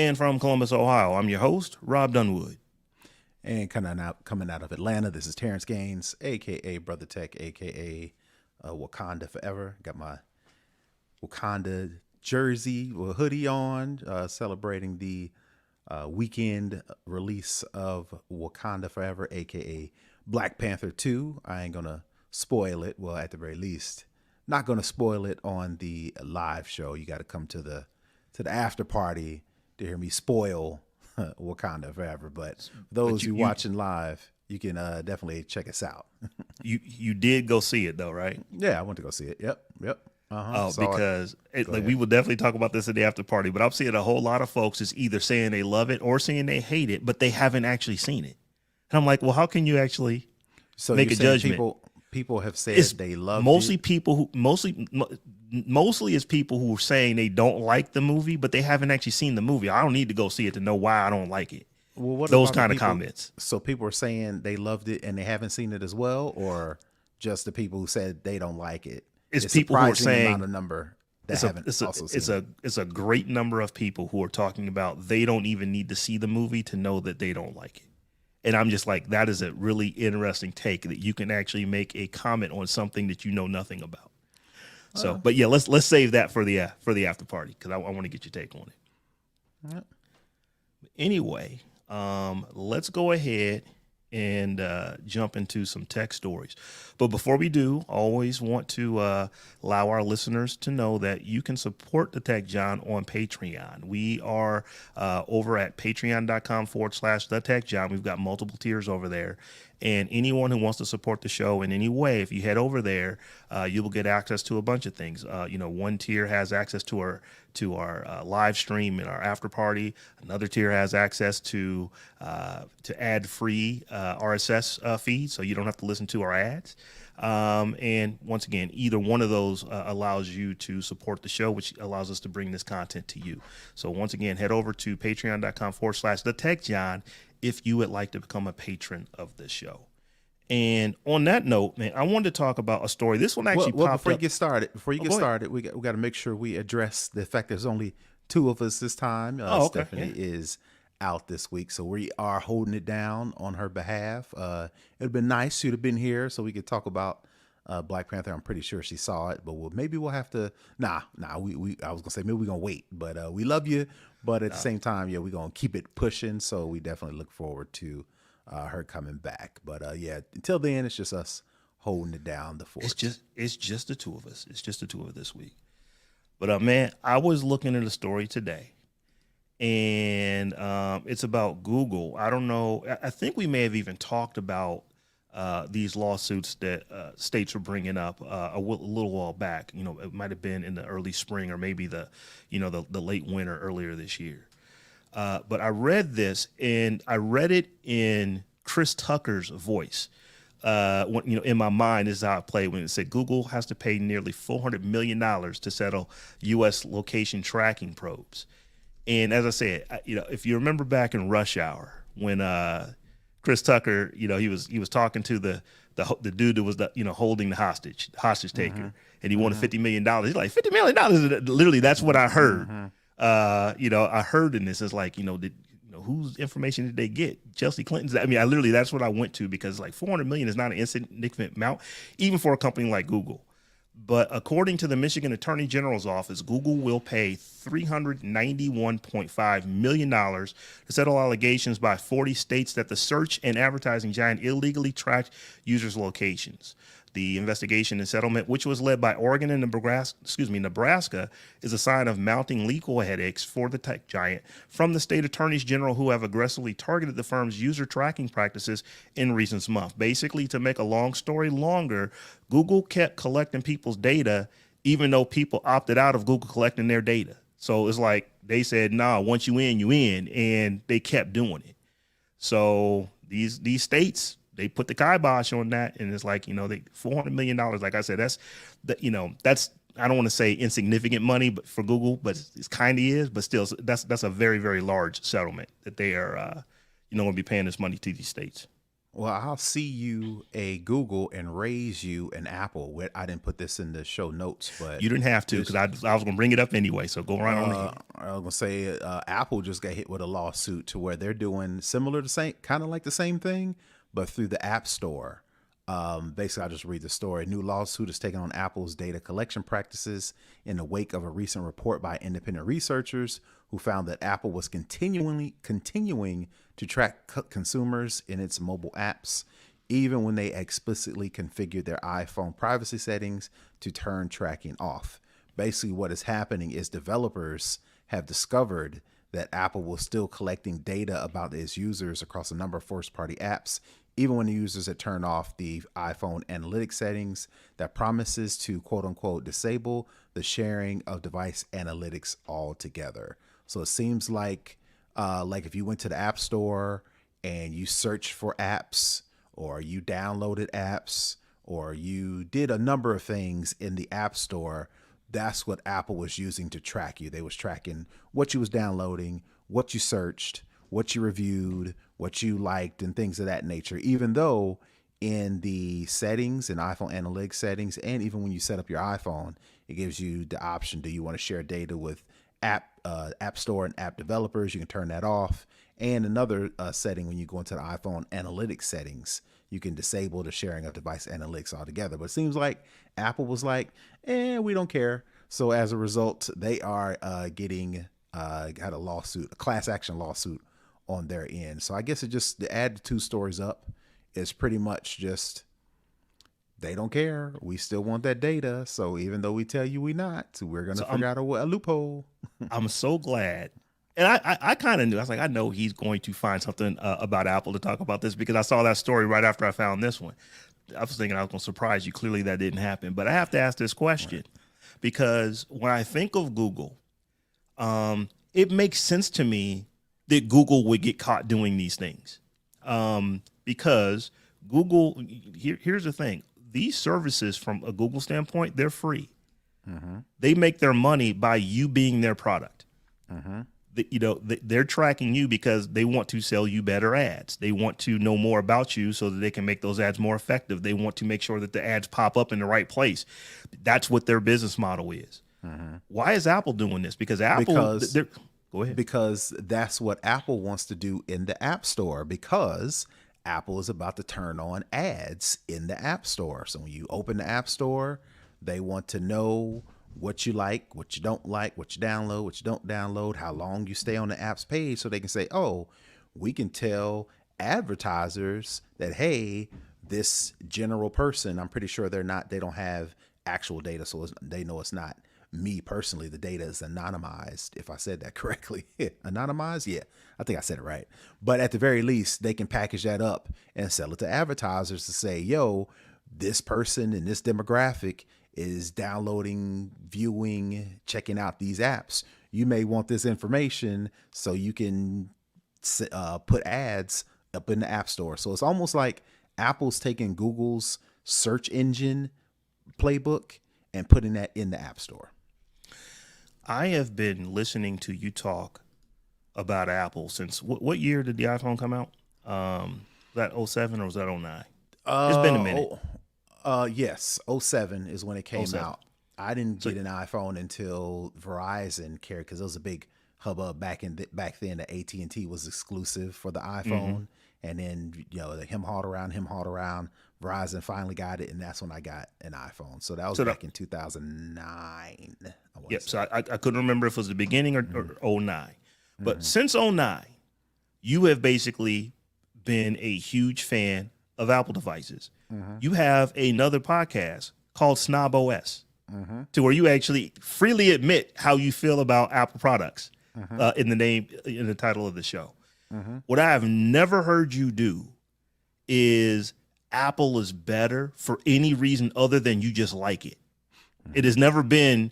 And from Columbus, Ohio, I'm your host, Robb Dunewood. And coming out of Atlanta, this is Terrance Gaines, aka Brother Tech, aka Wakanda Forever. Got my Wakanda jersey or hoodie on, celebrating the weekend release of Wakanda Forever, aka Black Panther 2. I ain't gonna spoil it. Well, at the very least, not gonna spoil it on the live show. You got to come to the after party to hear me spoil Wakanda Forever. But those you watching live, you can definitely check us out. You did go see it though, right? Yeah, I went to go see it. Yep. Oh, because we will definitely talk about this at the after party. But I'm seeing a whole lot of folks is either saying they love it or saying they hate it, but they haven't actually seen it. And I'm like, well, how can you actually make a judgment? People have said they love mostly it. People who mostly it's people who are saying they don't like the movie, but they haven't actually seen the movie. I don't need to go see it to know why I don't like it. Well, what those about kind of people, comments. So people are saying they loved it and they haven't seen it as well, or just the people who said they don't like it? It's people who are saying amount of number that haven't also seen it. It's a great number of people who are talking about they don't even need to see the movie to know that they don't like it. And I'm just like, that is a really interesting take that you can actually make a comment on something that you know nothing about. So, but yeah, let's save that for the after party because I want to get your take on it. Anyway, let's go ahead and jump into some tech stories. But before we do, always want to allow our listeners to know that you can support the Tech Jawn on Patreon. We are over at patreon.com/the Tech Jawn. We've got multiple tiers over there. And anyone who wants to support the show in any way, if you head over there, you will get access to a bunch of things. One tier has access to our live stream and our after party. Another tier has access to ad-free RSS feeds, so you don't have to listen to our ads. And once again, either one of those allows you to support the show, which allows us to bring this content to you. So once again, head over to patreon.com/the Tech Jawn if you would like to become a patron of this show. And on that note, man, I wanted to talk about a story. This one actually popped before up. You get started, we got to make sure we address the fact there's only two of us this time. Okay. Stephanie is out this week, so we are holding it down on her behalf. It'd been nice she'd have been here so we could talk about Black Panther. I'm pretty sure she saw it, but maybe we'll have to. I was gonna say maybe we're gonna wait, but we love you. But at the same time, we're gonna keep it pushing. So we definitely look forward to her coming back. But until then, it's just us holding it down. The fort. It's just the two of us. It's just the two of us this week. But man, I was looking at a story today. And it's about Google. I don't know. I think we may have even talked about these lawsuits that states were bringing up a little while back. It might have been in the early spring or maybe the late winter earlier this year. But I read this and I read it in Chris Tucker's voice. In my mind, this is how I played when it said Google has to pay nearly $400 million to settle U.S. location tracking probes. And as I said, if you remember back in Rush Hour when Chris Tucker, he was talking to the dude that was holding the hostage taker, and he wanted $50 million. He's like, $50 million. Literally, that's what I heard. I heard in this. It's like, whose information did they get? Chelsea Clinton's. That's what I went to because like $400 million is not an insignificant amount, even for a company like Google. But according to the Michigan Attorney General's office, Google will pay $391.5 million to settle allegations by 40 states that the search and advertising giant illegally tracked users' locations. The investigation and settlement, which was led by Oregon and Nebraska, is a sign of mounting legal headaches for the tech giant from the state attorneys general who have aggressively targeted the firm's user tracking practices in recent months. Basically, to make a long story longer, Google kept collecting people's data, even though people opted out of Google collecting their data. So it's like they said, nah, once you in, and they kept doing it. So these states, they put the kibosh on that, and it's like, $400 million. Like I said, that's I don't want to say insignificant money, but for Google, but it kind of is. But still, that's a very, very large settlement that they are, going to be paying this money to these states. Well, I'll see you a Google and raise you an Apple. I didn't put this in the show notes, but You didn't have to, because this I was going to bring it up anyway. So go right on ahead. I was gonna say Apple just got hit with a lawsuit to where they're doing similar to same, kind of like the same thing, but through the App Store. Basically, I'll just read the story. A new lawsuit is taken on Apple's data collection practices in the wake of a recent report by independent researchers who found that Apple was continuing to track consumers in its mobile apps, even when they explicitly configured their iPhone privacy settings to turn tracking off. Basically, what is happening is developers have discovered that Apple was still collecting data about its users across a number of first-party apps, even when the users had turned off the iPhone analytics settings that promises to quote-unquote disable the sharing of device analytics altogether. So it seems like if you went to the App Store and you searched for apps, or you downloaded apps, or you did a number of things in the App Store, that's what Apple was using to track you. They was tracking what you was downloading, what you searched, what you reviewed, what you liked, and things of that nature. Even though in the settings, in iPhone analytics settings, and even when you set up your iPhone, it gives you the option: do you want to share data with App Store and app developers? You can turn that off. And another setting, when you go into the iPhone analytics settings, you can disable the sharing of device analytics altogether. But it seems like Apple was like, we don't care. So as a result, they are got a lawsuit, a class action lawsuit on their end. So I guess it just, to add the two stories up, is pretty much just, they don't care. We still want that data. So even though we tell you we not, we're going to figure out a loophole. I'm so glad. And I kind of knew. I was like, I know he's going to find something about Apple to talk about this, because I saw that story right after I found this one. I was thinking I was going to surprise you. Clearly that didn't happen. But I have to ask this question, because when I think of Google, it makes sense to me that Google would get caught doing these things. Because Google, here's the thing. These services, from a Google standpoint, they're free. Mm-hmm. They make their money by you being their product. Mm-hmm. They're tracking you because they want to sell you better ads. They want to know more about you so that they can make those ads more effective. They want to make sure that the ads pop up in the right place. That's what their business model is. Mm-hmm. Why is Apple doing this? Because go ahead. Because that's what Apple wants to do in the App Store, because Apple is about to turn on ads in the App Store. So when you open the App Store, they want to know what you like, what you don't like, what you download, what you don't download, how long you stay on the app's page, so they can say, oh, we can tell advertisers that, hey, this general person, I'm pretty sure they don't have actual data, so they know it's not me personally. The data is anonymized, if I said that correctly. Anonymized? Yeah, I think I said it right. But at the very least, they can package that up and sell it to advertisers to say, yo, this person in this demographic is downloading, viewing, checking out these apps. You may want this information so you can put ads up in the App Store. So it's almost like Apple's taking Google's search engine playbook and putting that in the App Store. I have been listening to you talk about Apple since what year did the iPhone come out? Was that 07 or was that 09? It's been a minute. Yes, 07 is when it came out. I didn't get an iPhone until Verizon carried, because it was a big hubbub back then. The AT&T was exclusive for the iPhone, and then him hauled around. Verizon finally got it, and that's when I got an iPhone. So that was back in 2009. Yep. So I couldn't remember if it was the beginning or 09, but since 09, you have basically been a huge fan of Apple devices. You have another podcast called Snob OS, to where you actually freely admit how you feel about Apple products in the title of the show. What I have never heard you do is Apple is better for any reason other than you just like it. It has never been,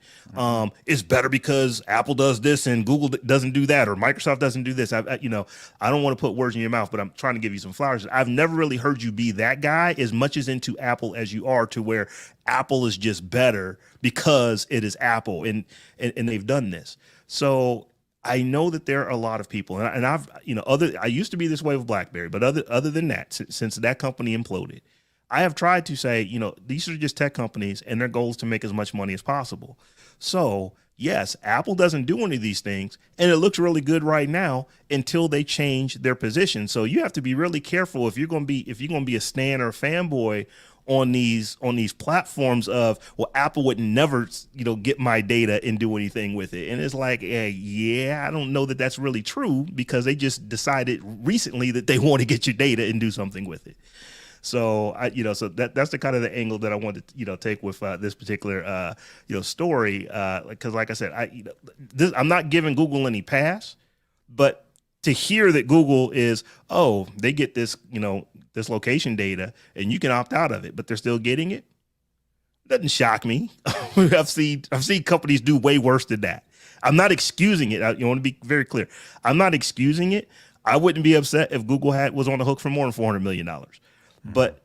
it's better because Apple does this and Google doesn't do that, or Microsoft doesn't do this. I don't want to put words in your mouth, but I'm trying to give you some flowers. I've never really heard you be that guy as much as into Apple as you are, to where Apple is just better because it is Apple, and they've done this. So I know that there are a lot of people, and I've, I used to be this way with BlackBerry, but other than that, since that company imploded, I have tried to say, these are just tech companies and their goal is to make as much money as possible. So yes, Apple doesn't do any of these things and it looks really good right now until they change their position. So you have to be really careful if you're going to be a stan or a fanboy on these platforms of, well, Apple would never, get my data and do anything with it. And it's like, yeah, I don't know that that's really true because they just decided recently that they want to get your data and do something with it. So so that's the kind of the angle that I wanted to, take with this particular, story. Because like I said, I'm not giving Google any pass, but to hear that Google is, they get this, this location data and you can opt out of it, but they're still getting it. Doesn't shock me. I've seen companies do way worse than that. I'm not excusing it. I want to be very clear. I'm not excusing it. I wouldn't be upset if Google was on the hook for more than $400 million. But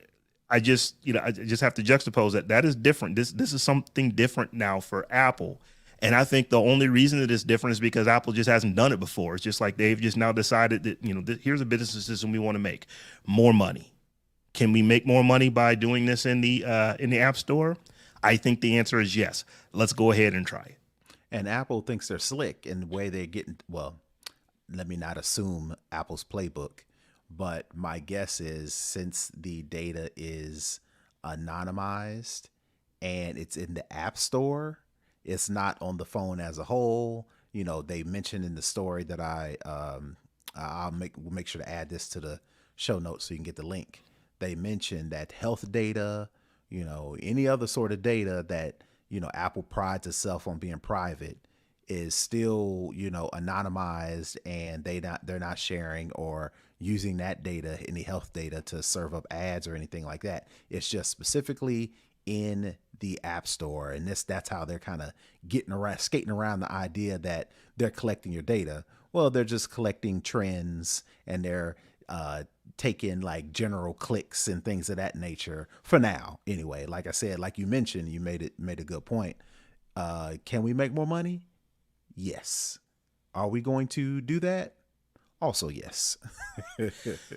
I just have to juxtapose that is different. This is something different now for Apple. And I think the only reason that it's different is because Apple just hasn't done it before. It's just like they've just now decided that, here's a business decision we want to make. More money. Can we make more money by doing this in the App Store? I think the answer is yes. Let's go ahead and try it. And Apple thinks they're slick in the way they're getting, well, let me not assume Apple's playbook, but my guess is since the data is anonymized and it's in the App Store, it's not on the phone as a whole. They mentioned in the story that we'll make sure to add this to the show notes so you can get the link. They mentioned that health data, any other sort of data that, Apple prides itself on being private is still, anonymized, and they're not sharing or using that data, any health data, to serve up ads or anything like that. It's just specifically in the App Store, and that's how they're kind of skating around the idea that they're collecting your data. Well, they're just collecting trends, and they're taking like general clicks and things of that nature for now. Anyway, like I said, like you mentioned, you made a good point. Can we make more money? Yes. Are we going to do that? Also, yes.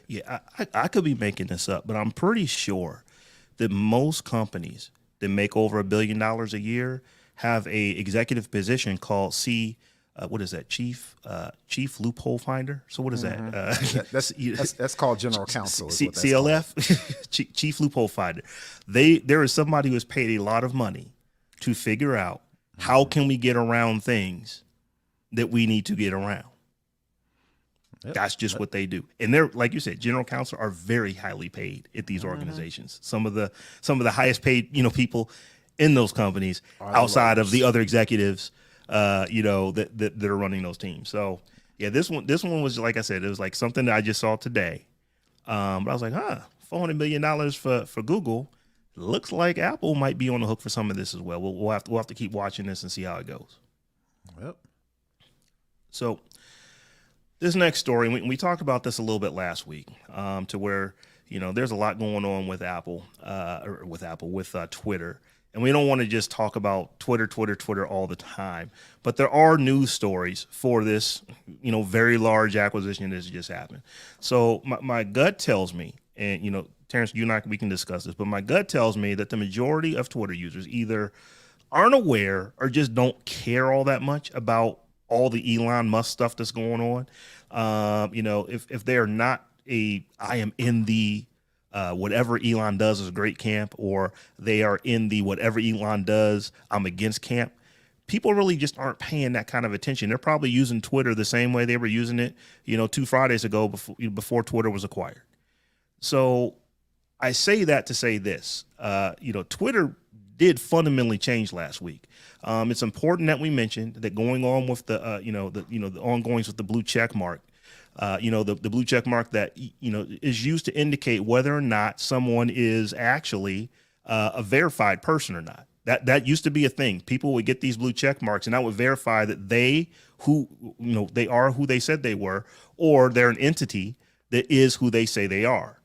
Yeah, I could be making this up, but I'm pretty sure that most companies that make over $1 billion a year have a executive position called what is that? Chief loophole finder. So what is that? That's called general counsel. CLF, chief loophole finder. There is somebody who has paid a lot of money to figure out how can we get around things that we need to get around. Yep. That's just what they do. And they're, like you said, general counsel are very highly paid at these organizations. Some of the highest paid, people in those companies outside of the other executives, that are running those teams. So yeah, this one was, like I said, it was like something that I just saw today. But I was like, $400 million for Google. Looks like Apple might be on the hook for some of this as well. We'll have to keep watching this and see how it goes. Yep. So this next story, we talked about this a little bit last week, to where, there's a lot going on with Apple, with Twitter. And we don't want to just talk about Twitter all the time. But there are news stories for this, very large acquisition that's just happened. So my gut tells me, and, Terrance, you and I, we can discuss this, but my gut tells me that the majority of Twitter users either aren't aware or just don't care all that much about all the Elon Musk stuff that's going on. If they're not I am in the whatever Elon does is a great camp, or they are in the whatever Elon does, I'm against camp, people really just aren't paying that kind of attention. They're probably using Twitter the same way they were using it, 2 Fridays ago before Twitter was acquired. So I say that to say this, Twitter did fundamentally change last week. It's important that we mentioned that going on with the ongoings with the blue check mark, the blue check mark that, is used to indicate whether or not someone is actually a verified person or not. That used to be a thing. People would get these blue check marks, and that would verify that they are who they said they were, or they're an entity that is who they say they are.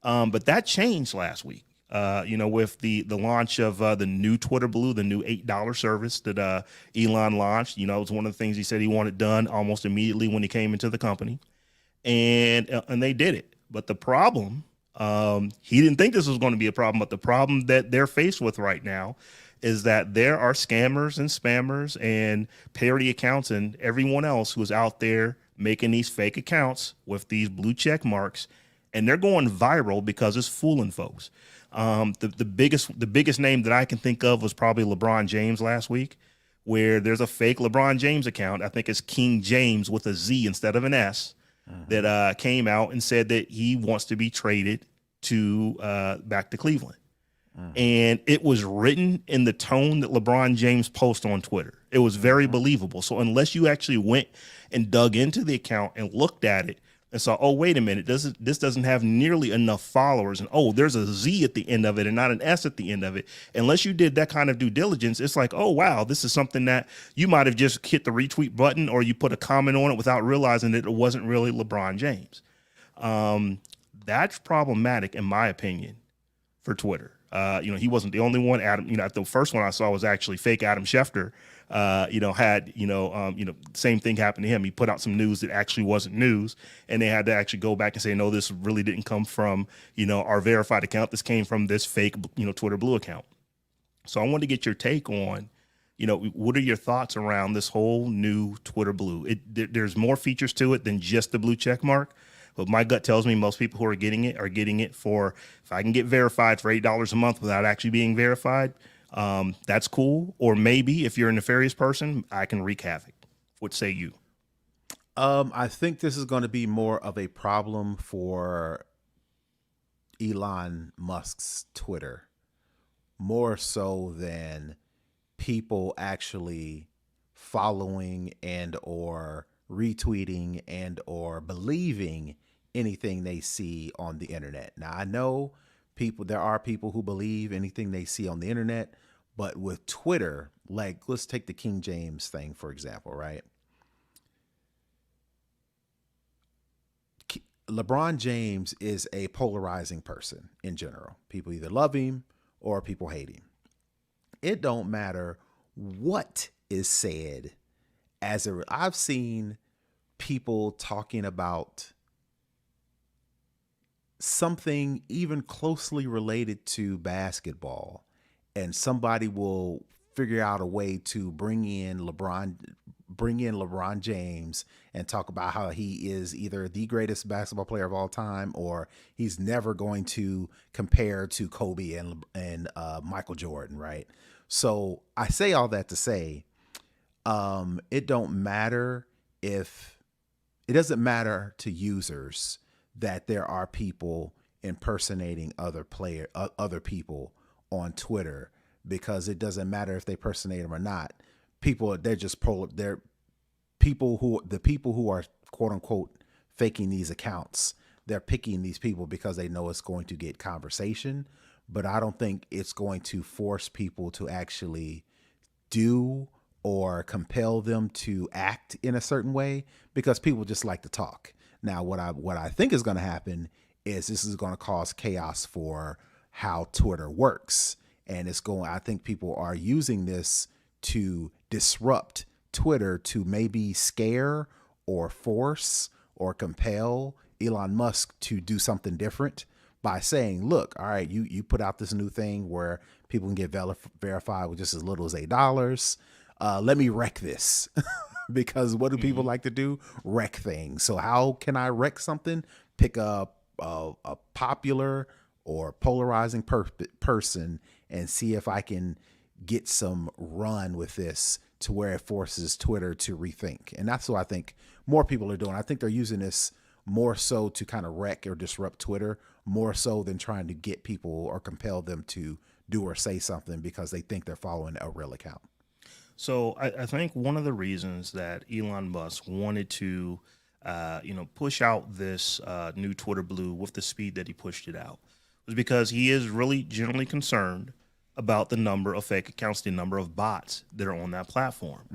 But that changed last week. with the launch of the new Twitter Blue, the new $8 service that Elon launched. It was one of the things he said he wanted done almost immediately when he came into the company, and they did it. But the problem, he didn't think this was going to be a problem, but the problem that they're faced with right now is that there are scammers and spammers and parody accounts and everyone else who's out there making these fake accounts with these blue check marks, and they're going viral because it's fooling folks. The biggest name that I can think of was probably LeBron James last week, where there's a fake LeBron James account. I think it's King James with a Z instead of an S, that came out and said that he wants to be traded to back to Cleveland. And it was written in the tone that LeBron James posts on Twitter. It was very believable. So unless you actually went and dug into the account and looked at it and saw, oh, wait a minute, this doesn't have nearly enough followers, and oh, there's a Z at the end of it and not an S at the end of it. Unless you did that kind of due diligence, it's like, oh, wow, this is something that you might have just hit the retweet button or you put a comment on it without realizing that it wasn't really LeBron James. That's problematic, in my opinion, for Twitter. He wasn't the only one. Adam, the first one I saw was actually fake Adam Schefter. Same thing happened to him. He put out some news that actually wasn't news, and they had to actually go back and say, no, this really didn't come from, our verified account. This came from this fake, Twitter Blue account. So I wanted to get your take on, what are your thoughts around this whole new Twitter Blue? There's more features to it than just the blue check mark. But my gut tells me most people who are getting it for, if I can get verified for $8 a month without actually being verified, that's cool. Or maybe if you're a nefarious person, I can wreak havoc. What say you? I think this is going to be more of a problem for Elon Musk's Twitter, more so than people actually following and or retweeting and or believing anything they see on the internet. Now, I know there are people who believe anything they see on the internet, but with Twitter, like, let's take the King James thing, for example, right? LeBron James is a polarizing person in general. People either love him or people hate him. It don't matter what is said. I've seen people talking about something even closely related to basketball, and somebody will figure out a way to bring in LeBron James and talk about how he is either the greatest basketball player of all time or he's never going to compare to Kobe and Michael Jordan, right? So I say all that to say, it doesn't matter to users that there are people impersonating other people on Twitter, because it doesn't matter if they impersonate them or not. The people who are quote unquote faking these accounts, they're picking these people because they know it's going to get conversation, but I don't think it's going to force people to actually do or compel them to act in a certain way, because people just like to talk. Now, what I think is going to happen is this is going to cause chaos for how Twitter works. And I think people are using this to disrupt Twitter to maybe scare or force or compel Elon Musk to do something different by saying, look, all right, you put out this new thing where people can get verified with just as little as $8. Let me wreck this. Because what do people like to do? Wreck things. So how can I wreck something? Pick up a popular or polarizing person and see if I can get some run with this to where it forces Twitter to rethink. And that's what I think more people are doing. I think they're using this more so to kind of wreck or disrupt Twitter, more so than trying to get people or compel them to do or say something because they think they're following a real account. So I think one of the reasons that Elon Musk wanted to, push out this new Twitter Blue with the speed that he pushed it out was because he is really generally concerned about the number of fake accounts, the number of bots that are on that platform.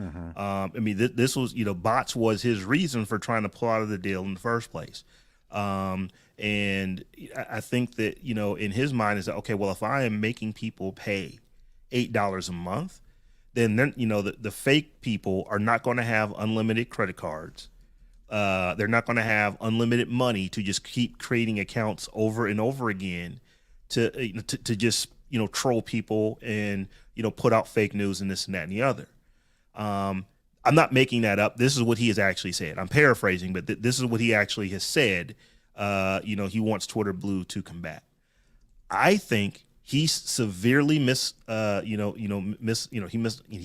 This was, bots was his reason for trying to pull out of the deal in the first place. And I think that, in his mind is that, okay, well, if I am making people pay $8 a month, then the fake people are not going to have unlimited credit cards. They're not going to have unlimited money to just keep creating accounts over and over again to just troll people and put out fake news and this and that and the other. I'm not making that up. This is what he has actually said. I'm paraphrasing, but this is what he actually has said. He wants Twitter Blue to combat. I think he severely he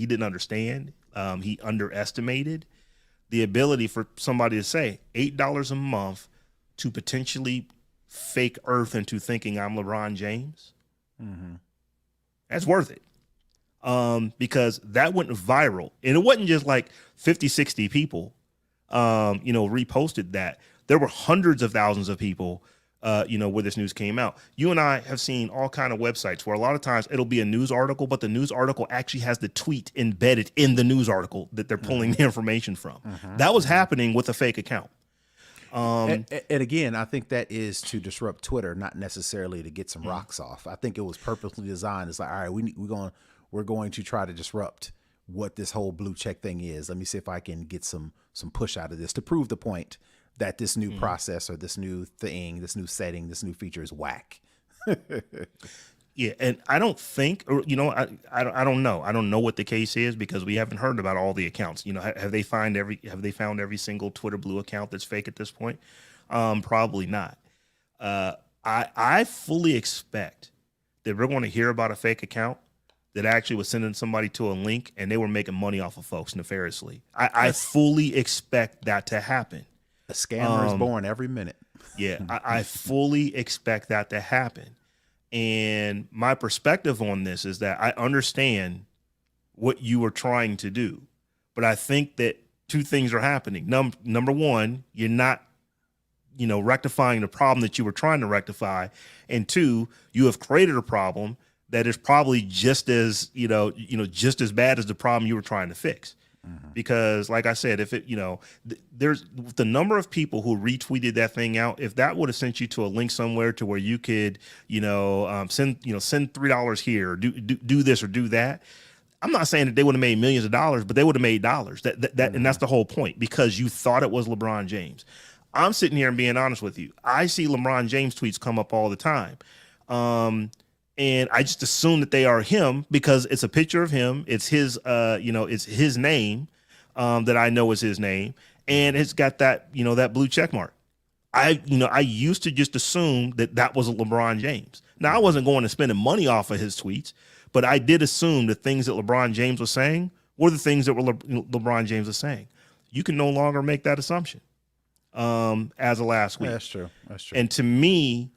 didn't understand. He underestimated the ability for somebody to say $8 a month to potentially fake Earth into thinking I'm LeBron James. Mm-hmm. That's worth it. Because that went viral, and it wasn't just like 50, 60 people, reposted that. There were hundreds of thousands of people, where this news came out. You and I have seen all kind of websites where a lot of times it'll be a news article, but the news article actually has the tweet embedded in the news article that they're pulling the information from. That was happening with a fake account. And again, I think that is to disrupt Twitter, not necessarily to get some rocks off. I think it was purposely designed. It's like, all right, we're going to try to disrupt what this whole blue check thing is. Let me see if I can get some push out of this to prove the point that this new process or this new thing, this new setting, this new feature is whack. Yeah, and I don't think, or I don't know. I don't know what the case is because we haven't heard about all the accounts. Have they found every single Twitter Blue account that's fake at this point? Probably not. I fully expect that we're going to hear about a fake account that actually was sending somebody to a link and they were making money off of folks nefariously. I fully expect that to happen. A scammer is born every minute. Yeah, I fully expect that to happen. And my perspective on this is that I understand what you were trying to do, but I think that two things are happening. Number one, you're not, rectifying the problem that you were trying to rectify. And two, you have created a problem that is probably just as bad as the problem you were trying to fix. Because like I said, if it, there's the number of people who retweeted that thing out, if that would have sent you to a link somewhere to where you could, send $3 here, or do this or do that. I'm not saying that they would have made millions of dollars, but they would have made dollars. And that's the whole point, because you thought it was LeBron James. I'm sitting here and being honest with you. I see LeBron James tweets come up all the time. And I just assume that they are him because it's a picture of him. It's his, it's his name that I know is his name. And it's got that, that blue check mark. I used to just assume that was a LeBron James. Now, I wasn't going to spending money off of his tweets, but I did assume the things that LeBron James was saying were the things that LeBron James was saying. You can no longer make that assumption as of last week. That's true. And to me,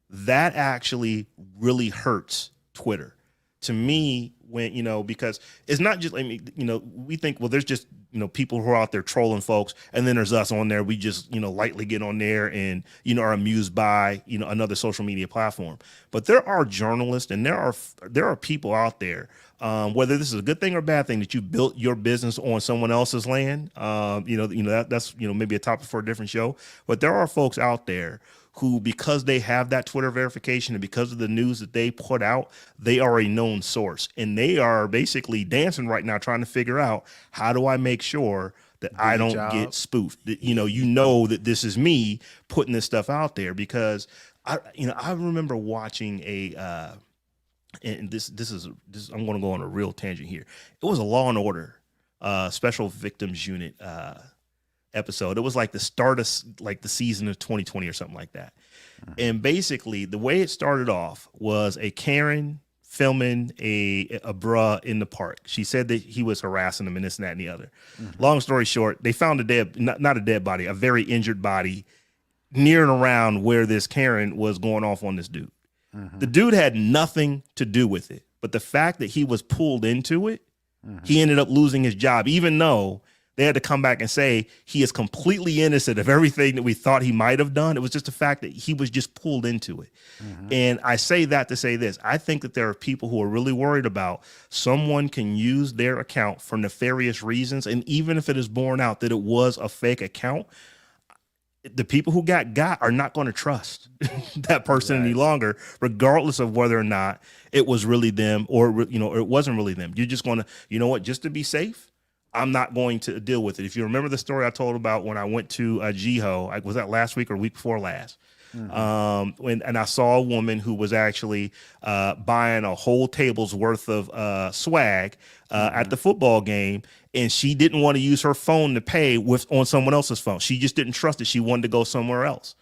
that actually really hurts Twitter. To me, when, because it's not just, we think, well, there's just, people who are out there trolling folks. And then there's us on there. We just, lightly get on there and, are amused by, another social media platform. But there are journalists and there are people out there, whether this is a good thing or a bad thing, that you built your business on someone else's land. That's maybe a topic for a different show. But there are folks out there who, because they have that Twitter verification and because of the news that they put out, they are a known source. And they are basically dancing right now trying to figure out, how do I make sure that I don't get spoofed? That, that this is me putting this stuff out there. Because I remember watching and this is I'm going to go on a real tangent here. It was a Law and Order Special Victims Unit episode. It was like the start of like the season of 2020 or something like that. And basically the way it started off was a Karen filming a bruh in the park. She said that he was harassing him and this and that and the other. Long story short, they found not a dead body, a very injured body near and around where this Karen was going off on this dude. The dude had nothing to do with it, but the fact that he was pulled into it, he ended up losing his job, even though they had to come back and say he is completely innocent of everything that we thought he might have done. It was just the fact that he was just pulled into it. And I say that to say this. I think that there are people who are really worried about someone can use their account for nefarious reasons. And even if it is borne out that it was a fake account, the people who got are not going to trust that person any longer, regardless of whether or not it was really them or it wasn't really them. You're just going to, you know what, just to be safe, I'm not going to deal with it. If you remember the story I told about when I went to Jiho, was that last week or week before last? And I saw a woman who was actually buying a whole table's worth of swag at the football game, and she didn't want to use her phone to pay on someone else's phone. She just didn't trust it. She wanted to go somewhere else.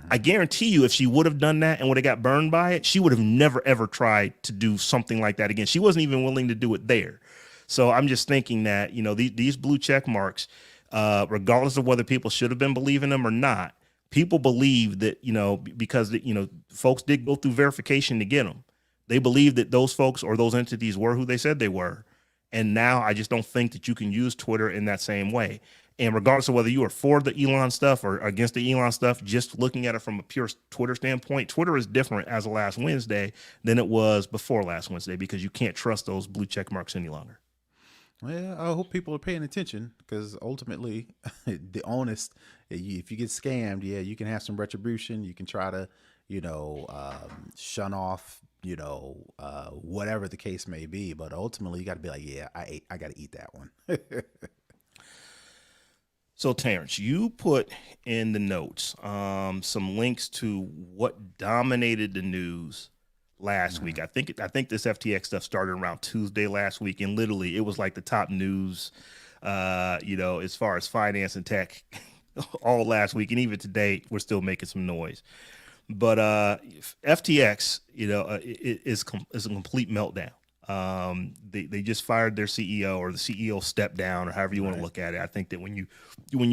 I guarantee you, if she would have done that and would have got burned by it, she would have never, ever tried to do something like that again. She wasn't even willing to do it there. So I'm just thinking that, these blue check marks, regardless of whether people should have been believing them or not, people believe that, because, folks did go through verification to get them. They believe that those folks or those entities were who they said they were. And now I just don't think that you can use Twitter in that same way. And regardless of whether you are for the Elon stuff or against the Elon stuff, just looking at it from a pure Twitter standpoint, Twitter is different as of last Wednesday than it was before last Wednesday, because you can't trust those blue check marks any longer. Well, I hope people are paying attention, because ultimately, the honest, if you get scammed, you can have some retribution. You can try to, shun off, whatever the case may be. But ultimately, you got to be like, I got to eat that one. So, Terrance, you put in the notes some links to what dominated the news last week. I think this FTX stuff started around Tuesday last week, and literally it was like the top news, as far as finance and tech all last week, and even today we're still making some noise. But FTX, is a complete meltdown. They just fired their CEO, or the CEO stepped down, or however you want to look at it. I think that when you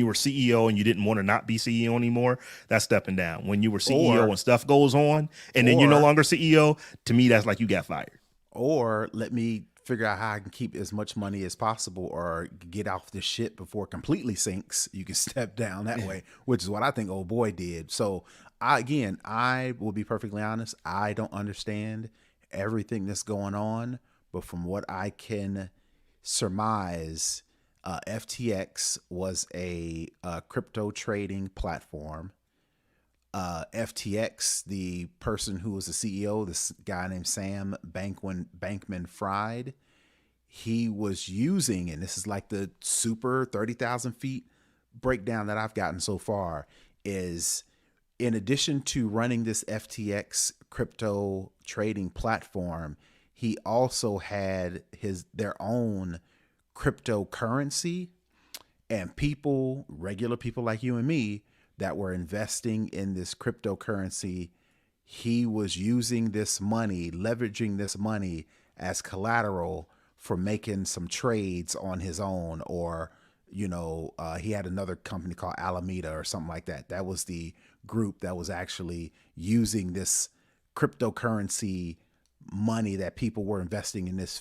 were CEO and you didn't want to not be CEO anymore, that's stepping down. When you were CEO and stuff goes on and then you're no longer CEO, to me, that's like you got fired. Or let me figure out how I can keep as much money as possible, or get off this shit before it completely sinks. You can step down that way, which is what I think old boy did. So I will be perfectly honest. I don't understand everything that's going on, but from what I can surmise, FTX was a crypto trading platform. FTX, the person who was the CEO, this guy named Sam Bankman-Fried, he was using, and this is like the super 30,000 feet breakdown that I've gotten so far, is in addition to running this FTX crypto trading platform, he also had their own cryptocurrency, and regular people like you and me that were investing in this cryptocurrency, he was using this money, leveraging this money as collateral for making some trades on his own, or he had another company called Alameda or something like that. That was the group that was actually using this cryptocurrency money that people were investing in this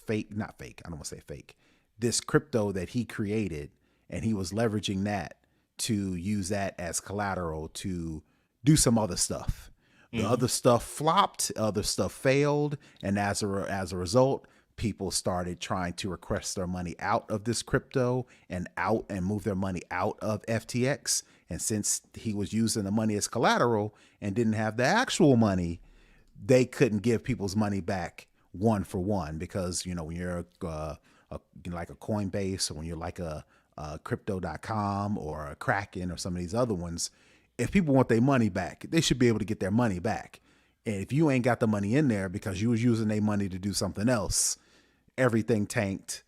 this crypto that he created, and he was leveraging that to use that as collateral to do some other stuff. The other stuff flopped, other stuff failed, and as a result, people started trying to request their money out of this crypto and move their money out of FTX. And since he was using the money as collateral and didn't have the actual money, they couldn't give people's money back one for one, because when you're like a Coinbase, or when you're like a crypto.com or a Kraken or some of these other ones, if people want their money back, they should be able to get their money back. And if you ain't got the money in there because you was using their money to do something else, everything tanked.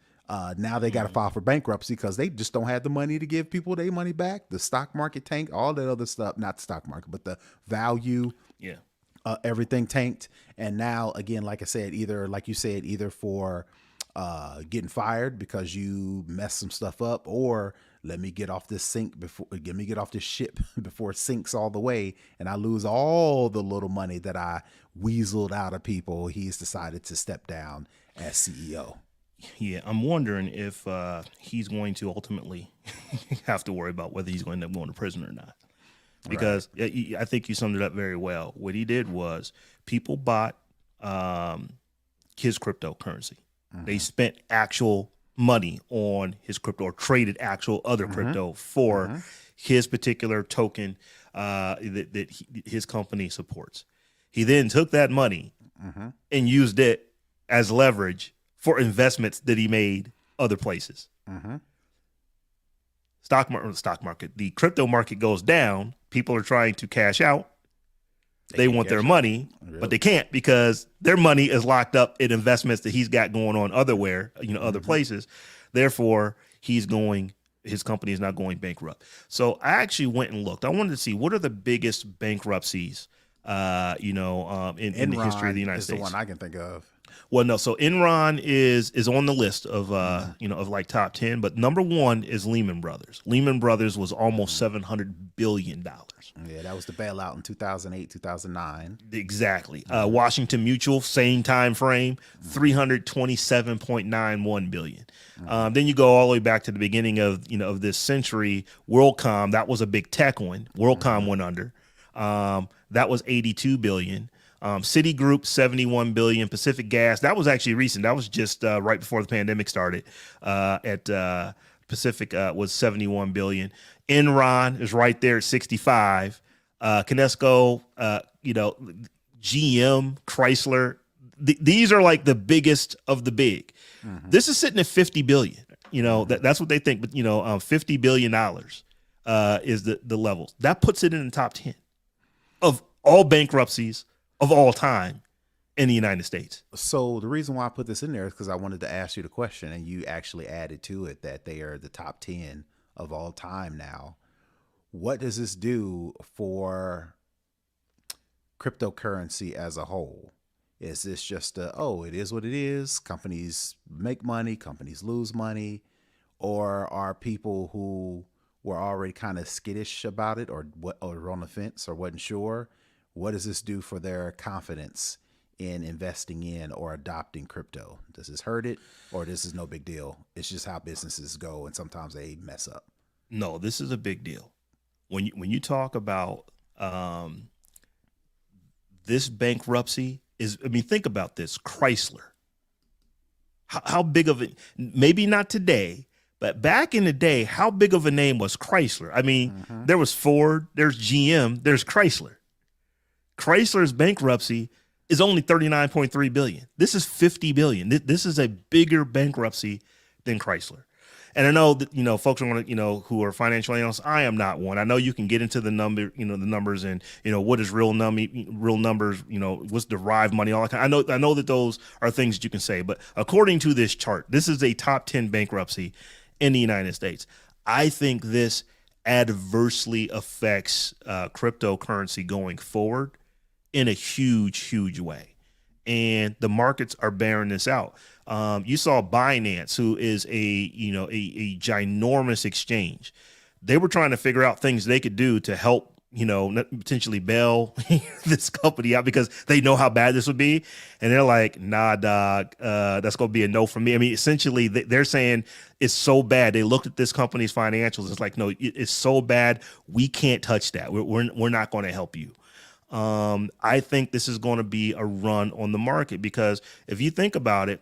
Now they got to file for bankruptcy because they just don't have the money to give people their money back. The stock market tanked, all that other stuff, not the stock market, but the value, everything tanked. And now, again, like I said, either for getting fired because you messed some stuff up, or let me get off this ship before it sinks all the way and I lose all the little money that I weaseled out of people. He's decided to step down as CEO. Yeah, I'm wondering if he's going to ultimately have to worry about whether he's going to end up going to prison or not. Because I think you summed it up very well. What he did was people bought his cryptocurrency. They spent actual money on his crypto, or traded actual other crypto for his particular token. his company supports. He then took that money and used it as leverage for investments that he made other places. Stock market, the crypto market goes down. People are trying to cash out. They want their money, but they can't because their money is locked up in investments that he's got going on other places. Therefore, his company is not going bankrupt. So I actually went and looked. I wanted to see what are the biggest bankruptcies, in the history of the United States. The one I can think of. Well, no. So Enron is on the list of of like top 10, but number one is Lehman Brothers. Lehman Brothers was almost $700 billion. Yeah, that was the bailout in 2008, 2009. Exactly. Washington Mutual, same time frame, $327.91 billion. Then you go all the way back to the beginning of this century. WorldCom, that was a big tech one. WorldCom went under. That was $82 billion. Citigroup, $71 billion. Pacific Gas, that was actually recent. That was just right before the pandemic started. Pacific was $71 billion. Enron is right there at 65. Kinesco, GM, Chrysler. These are like the biggest of the big. This is sitting at $50 billion. That's what they think. But $50 billion is the levels. That puts it in the top 10 of all bankruptcies of all time in the United States. So the reason why I put this in there is because I wanted to ask you the question, and you actually added to it that they are the top 10 of all time now. What does this do for cryptocurrency as a whole? Is this just it is what it is? Companies make money, companies lose money, or are people who were already kind of skittish about it or on the fence or wasn't sure? What does this do for their confidence in investing in or adopting crypto? Does this hurt it, or this is no big deal? It's just how businesses go, and sometimes they mess up. No, this is a big deal. When you talk about this bankruptcy think about this. Chrysler. How big of it? Maybe not today, but back in the day, how big of a name was Chrysler? There was Ford, there's GM, there's Chrysler. Chrysler's bankruptcy is only $39.3 billion. This is $50 billion. This is a bigger bankruptcy than Chrysler. And I know that, folks are going to, who are financial analysts. I am not one. I know you can get into the numbers and, what is real numbers, what's derived money, all that kind. I know that those are things that you can say, but according to this chart, this is a top 10 bankruptcy in the United States. I think this adversely affects cryptocurrency going forward in a huge, huge way. And the markets are bearing this out. You saw Binance, who is a ginormous exchange. They were trying to figure out things they could do to help, potentially bail this company out because they know how bad this would be. And they're like, nah, dog, that's going to be a no for me. Essentially, they're saying it's so bad. They looked at this company's financials. It's like, no, it's so bad. We can't touch that. We're not going to help you. I think this is going to be a run on the market because if you think about it,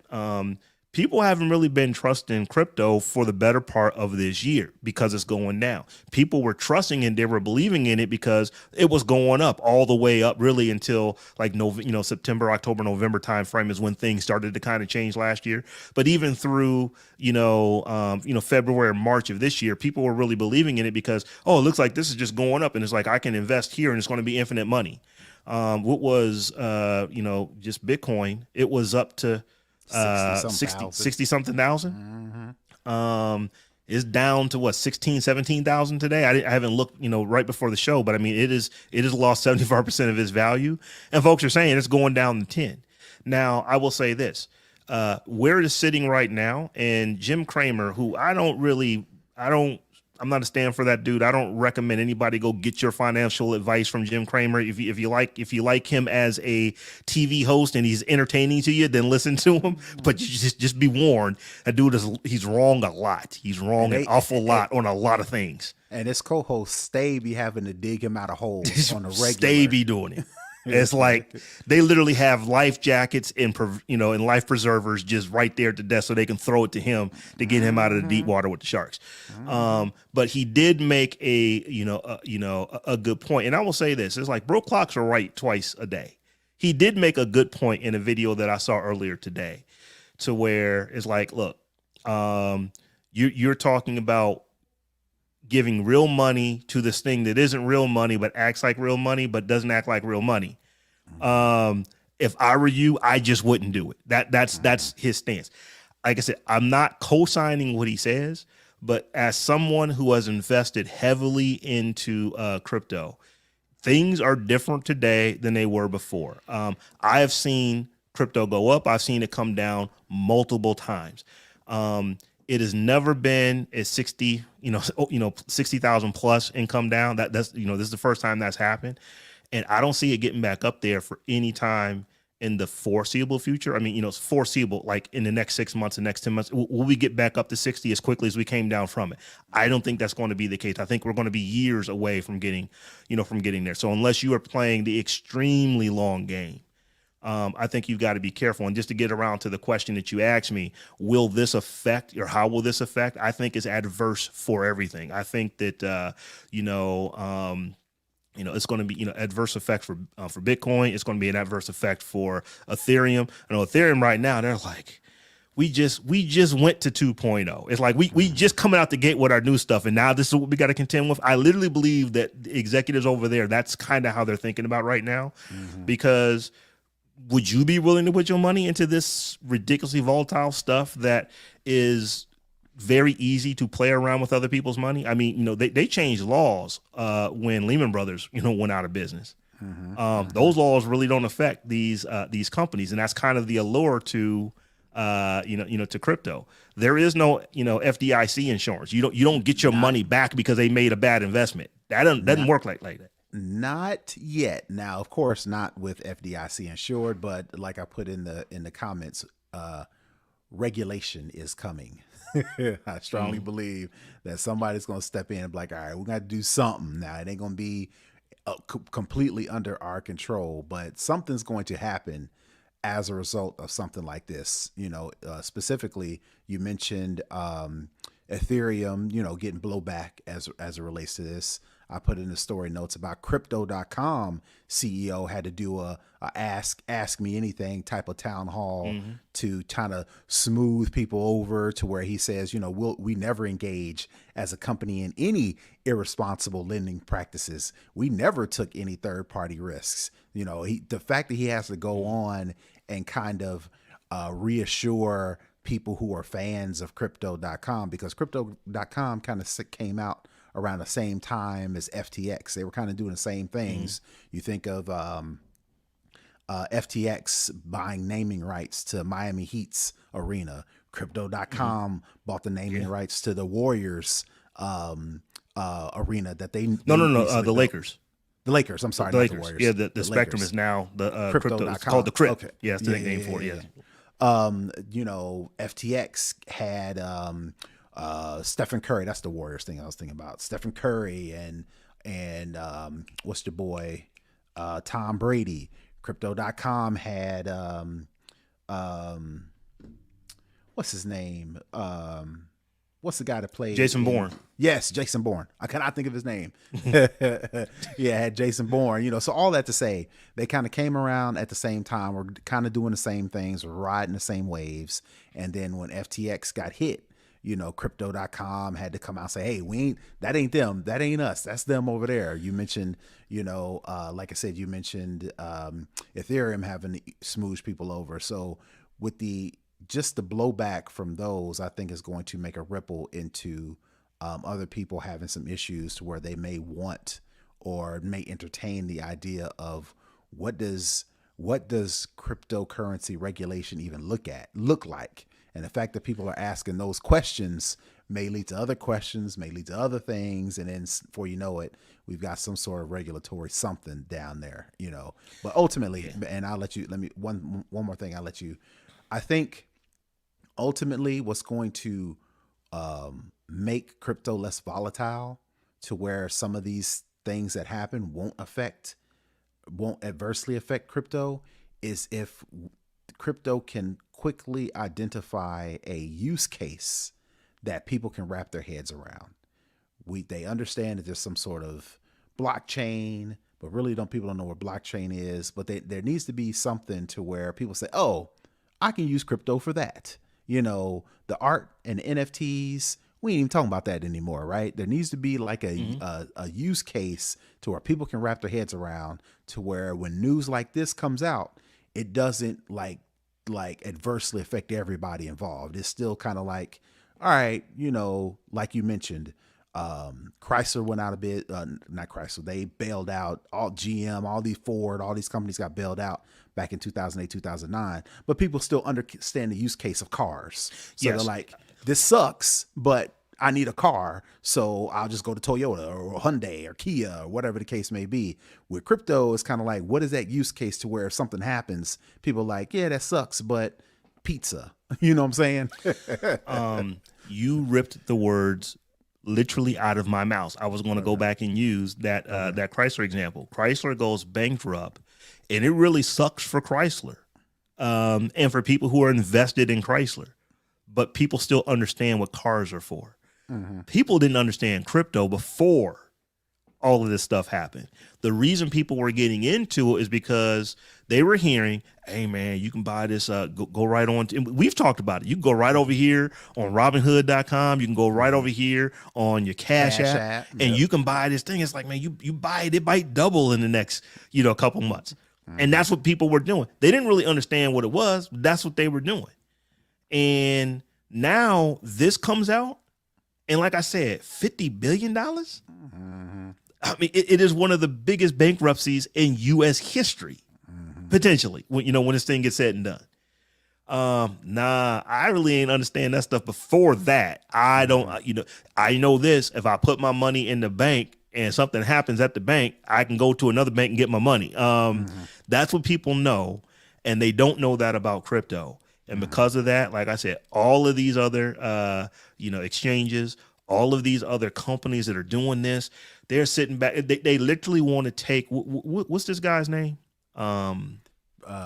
people haven't really been trusting crypto for the better part of this year because it's going down. People were trusting it. They were believing in it because it was going up all the way up really until like September, October, November time frame is when things started to kind of change last year. But even through, February, March of this year, people were really believing in it because, it looks like this is just going up. And it's like, I can invest here and it's going to be infinite money. What was, just Bitcoin, it was up to 60 something thousand. It's down to what, 16, 17,000 today. I haven't looked, right before the show, but it has lost 75% of its value. And folks are saying it's going down to 10. Now, I will say this, where it is sitting right now, and Jim Cramer, who I'm not a stand for that dude. I don't recommend anybody go get your financial advice from Jim Cramer. If you like him as a TV host and he's entertaining to you, then listen to him. But you just be warned, that dude he's wrong a lot. He's wrong an awful lot on a lot of things. And his co-host stay be having to dig him out of holes on a regular. Stay be doing it. It's like they literally have life jackets and and life preservers just right there at the desk so they can throw it to him to get him out of the deep water with the sharks. But he did make a good point, and I will say this: it's like broke clocks are right twice a day. He did make a good point in a video that I saw earlier today, to where it's like, look, you're talking about giving real money to this thing that isn't real money, but acts like real money, but doesn't act like real money. If I were you, I just wouldn't do it. That's his stance. Like I said, I'm not co-signing what he says, but as someone who has invested heavily into crypto, things are different today than they were before. I have seen crypto go up. I've seen it come down multiple times. It has never been at 60,000 plus and come down. That's this is the first time that's happened. And I don't see it getting back up there for any time in the foreseeable future. I mean, it's foreseeable, like in the next 6 months, the next 10 months, will we get back up to 60 as quickly as we came down from it? I don't think that's going to be the case. I think we're going to be years away from getting there. So unless you are playing the extremely long game, I think you've got to be careful. And just to get around to the question that you asked me, will this affect, or how will this affect? I think it's adverse for everything. I think that, it's going to be, adverse effect for Bitcoin. It's going to be an adverse effect for Ethereum. I know Ethereum right now, they're like, we just went to 2.0. It's like we just coming out the gate with our new stuff, and now this is what we got to contend with. I literally believe that the executives over there, that's kind of how they're thinking about right now, because would you be willing to put your money into this ridiculously volatile stuff that is very easy to play around with other people's money? I mean, they changed laws when Lehman Brothers, went out of business. Those laws really don't affect these companies, and that's kind of the allure to to crypto. There is no FDIC insurance. You don't get your money back because they made a bad investment. That doesn't work like that. Not yet. Now, of course, not with FDIC insured, but like I put in the comments, regulation is coming. I strongly believe that somebody's going to step in and be like, all right, we're going to do something now. It ain't going to be completely under our control, but something's going to happen as a result of something like this. Specifically, you mentioned Ethereum, getting blowback as it relates to this. I put in the story notes about crypto.com CEO had to do a ask me anything type of town hall to kind of smooth people over to where he says, we never engage as a company in any irresponsible lending practices. We never took any third party risks. The fact that he has to go on and kind of reassure people who are fans of crypto.com, because crypto.com kind of came out around the same time as FTX. They were kind of doing the same things. You think of FTX buying naming rights to Miami Heat's arena. Crypto.com bought the naming rights to the Warriors arena that they the Lakers. The Lakers. I'm sorry, the not Lakers. The Warriors. Yeah, the Spectrum Lakers. is now the Crypto.com. It's called the Crypt. Okay. Yeah, it's the nickname for it. Yeah. FTX had Stephen Curry. That's the Warriors thing I was thinking about. Stephen Curry and what's the boy? Tom Brady. Crypto.com had what's his name? What's the guy that played? Jason Bourne. Yes, Jason Bourne. I cannot think of his name. Yeah, had Jason Bourne. So all that to say, they kind of came around at the same time. We're kind of doing the same things, riding the same waves. And then when FTX got hit, crypto.com had to come out and say, hey, that ain't them. That ain't us. That's them over there. You mentioned, like I said, you mentioned Ethereum having to smooth people over. So with just the blowback from those, I think is going to make a ripple into other people having some issues to where they may want or may entertain the idea of what does cryptocurrency regulation even look like? And the fact that people are asking those questions may lead to other questions, may lead to other things. And then before you know it, we've got some sort of regulatory something down there, but ultimately, and one more thing, I think ultimately what's going to make crypto less volatile to where some of these things that happen won't affect won't adversely affect crypto is if crypto can quickly identify a use case that people can wrap their heads around. They understand that there's some sort of blockchain, but really people don't know what blockchain is. But there needs to be something to where people say, "Oh, I can use crypto for that." The art and NFTs. We ain't even talking about that anymore, right? There needs to be like a use case to where people can wrap their heads around, to where when news like this comes out, it doesn't like adversely affect everybody involved. It's still kind of like, all right, like you mentioned, Chrysler went out a bit, not Chrysler. They bailed out all GM, all these Ford, all these companies got bailed out back in 2008, 2009, but people still understand the use case of cars. So Yes. they're like, this sucks, but I need a car, so I'll just go to Toyota or Hyundai or Kia or whatever the case may be. With crypto, it's kind of like, what is that use case to where if something happens, people are like, yeah, that sucks, but pizza. You know what I'm saying? You ripped the words literally out of my mouth. I was going to go back and use that that Chrysler example. Chrysler goes bankrupt, and it really sucks for Chrysler and for people who are invested in Chrysler. But people still understand what cars are for. People didn't understand crypto before all of this stuff happened. The reason people were getting into it is because they were hearing, hey, man, you can buy this, go right on. And we've talked about it. You can go right over here on Robinhood.com. You can go right over here on your Cash App, and you can buy this thing. It's like, man, you buy it, it might double in the next, couple months. And that's what people were doing. They didn't really understand what it was, but that's what they were doing. And now this comes out, and like I said, $50 billion. I mean, it is one of the biggest bankruptcies in U.S. history, potentially. When this thing gets said and done. I really ain't understand that stuff before that. I don't. I know this. If I put my money in the bank and something happens at the bank, I can go to another bank and get my money. That's what people know, and they don't know that about crypto. And because of that, like I said, all of these other, exchanges, all of these other companies that are doing this, they're sitting back. They literally want to take, what's this guy's name? The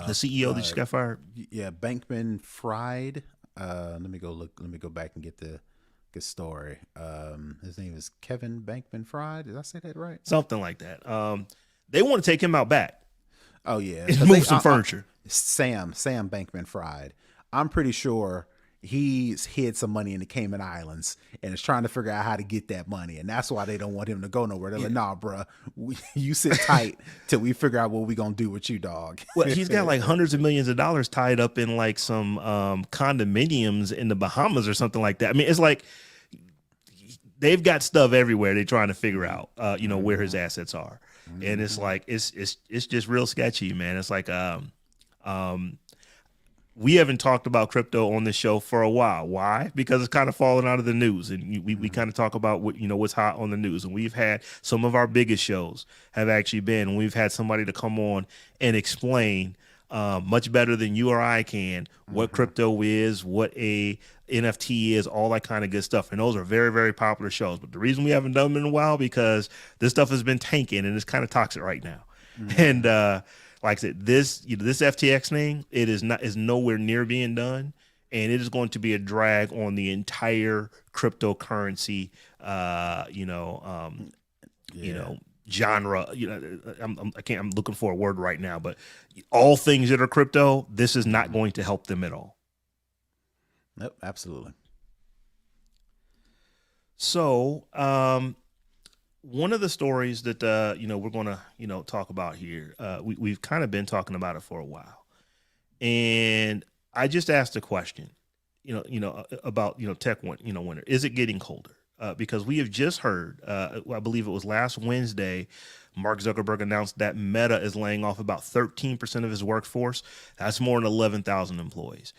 CEO that just got fired. Yeah, Bankman Fried. Let me go back and get the story. His name is Kevin Bankman Fried. Did I say that right? Something like that. They want to take him out back. Oh yeah, move some furniture. Sam Bankman Fried. I'm pretty sure he's hid some money in the Cayman Islands and is trying to figure out how to get that money. And that's why they don't want him to go nowhere. They're like, nah, bro, you sit tight till we figure out what we going to do with you, dog. Well, he's got like hundreds of millions of dollars tied up in like some condominiums in the Bahamas or something like that. I mean, it's like they've got stuff everywhere. They're trying to figure out, where his assets are. And it's like, it's just real sketchy, man. It's like, we haven't talked about crypto on this show for a while. Why? Because it's kind of fallen out of the news, and we kind of talk about what's hot on the news. And we've had some of our biggest shows have actually been, and we've had somebody to come on and explain much better than you or I can what crypto is, what a NFT is, all that kind of good stuff. And those are very, very popular shows. But the reason we haven't done them in a while because this stuff has been tanking and it's kind of toxic right now. And like I said, this FTX thing, is nowhere near being done, and it is going to be a drag on the entire cryptocurrency, genre. I'm looking for a word right now, but all things that are crypto, this is not going to help them at all. Nope, absolutely. So, one of the stories that we're going to talk about here, we've kind of been talking about it for a while, and I just asked a question, about tech winter. Is it getting colder? Because we have just heard, I believe it was last Wednesday, Mark Zuckerberg announced that Meta is laying off about 13% of his workforce. That's more than 11,000 employees.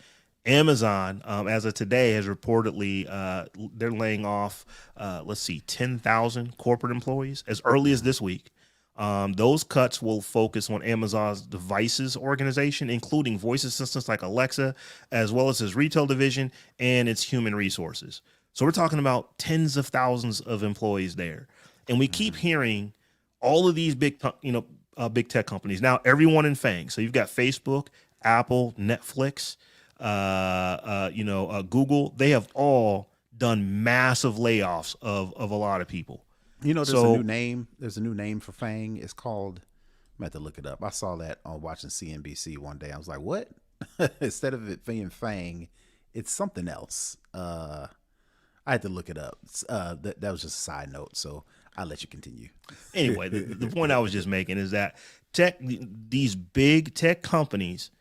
Amazon, as of today, has reportedly they're laying off, 10,000 corporate employees as early as this week. Those cuts will focus on Amazon's devices organization, including voice assistants like Alexa, as well as its retail division and its human resources. So we're talking about tens of thousands of employees there. And we keep hearing all of these big, big tech companies. Now, everyone in FANG. So you've got Facebook, Apple, Netflix, Google. They have all done massive layoffs of a lot of people. You know, there's a So new name. There's a new name for FANG. It's called. I'm have to look it up. I saw that on watching CNBC one day. I was like, what? Instead of it being FANG, it's something else. I had to look it up. That was just a side note. So I'll let you continue. anyway, the point I was just making is that these big tech companies,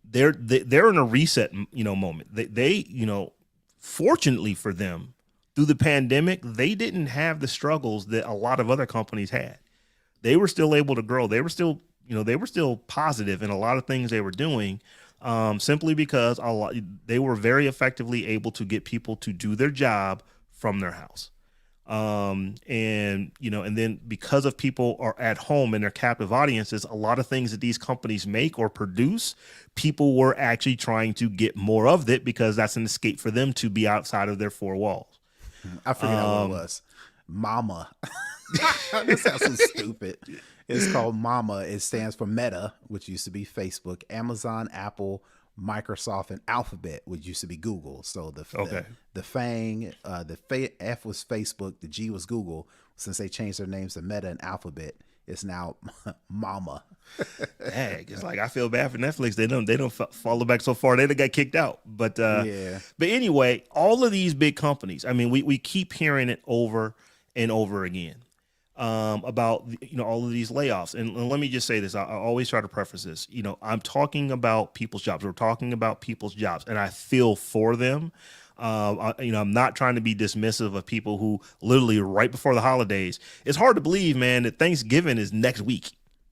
they're in a reset, moment. They fortunately for them, through the pandemic, they didn't have the struggles that a lot of other companies had. They were still able to grow. They were still positive in a lot of things they were doing, simply because they were very effectively able to get people to do their job from their house. And then because of people are at home and their captive audiences, a lot of things that these companies make or produce, people were actually trying to get more of it because that's an escape for them to be outside of their four walls. I figured out what it was. Mama. That sounds so stupid. It's called Mama. It stands for Meta, which used to be Facebook, Amazon, Apple, Microsoft, and Alphabet, which used to be Google. So the FANG, the F was Facebook, the G was Google. Since they changed their names to Meta and Alphabet, it's now Mama. Dang, it's like I feel bad for Netflix. They don't follow back so far. They done got kicked out. But But anyway, all of these big companies. I mean, we keep hearing it over and over again about all of these layoffs. And let me just say this. I always try to preface this. I'm talking about people's jobs. We're talking about people's jobs, and I feel for them. I'm not trying to be dismissive of people who literally right before the holidays. It's hard to believe, man, that Thanksgiving is next week.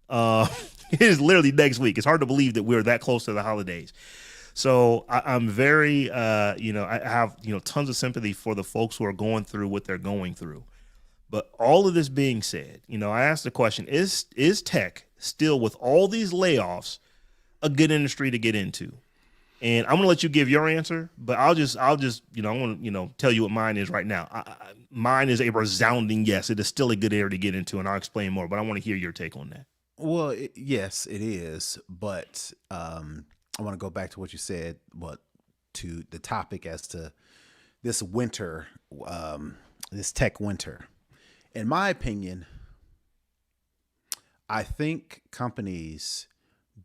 It is literally next week. It's hard to believe that we're that close to the holidays. So I'm very, I have, tons of sympathy for the folks who are going through what they're going through. But all of this being said, I asked the question, is tech still, with all these layoffs, a good industry to get into? And I'm going to let you give your answer, but I'll just, I want to, tell you what mine is right now. Mine is a resounding yes. It is still a good area to get into, and I'll explain more, but I want to hear your take on that. Well, yes, it is. But I want to go back to what you said, to the topic as to this winter, this tech winter. In my opinion, I think companies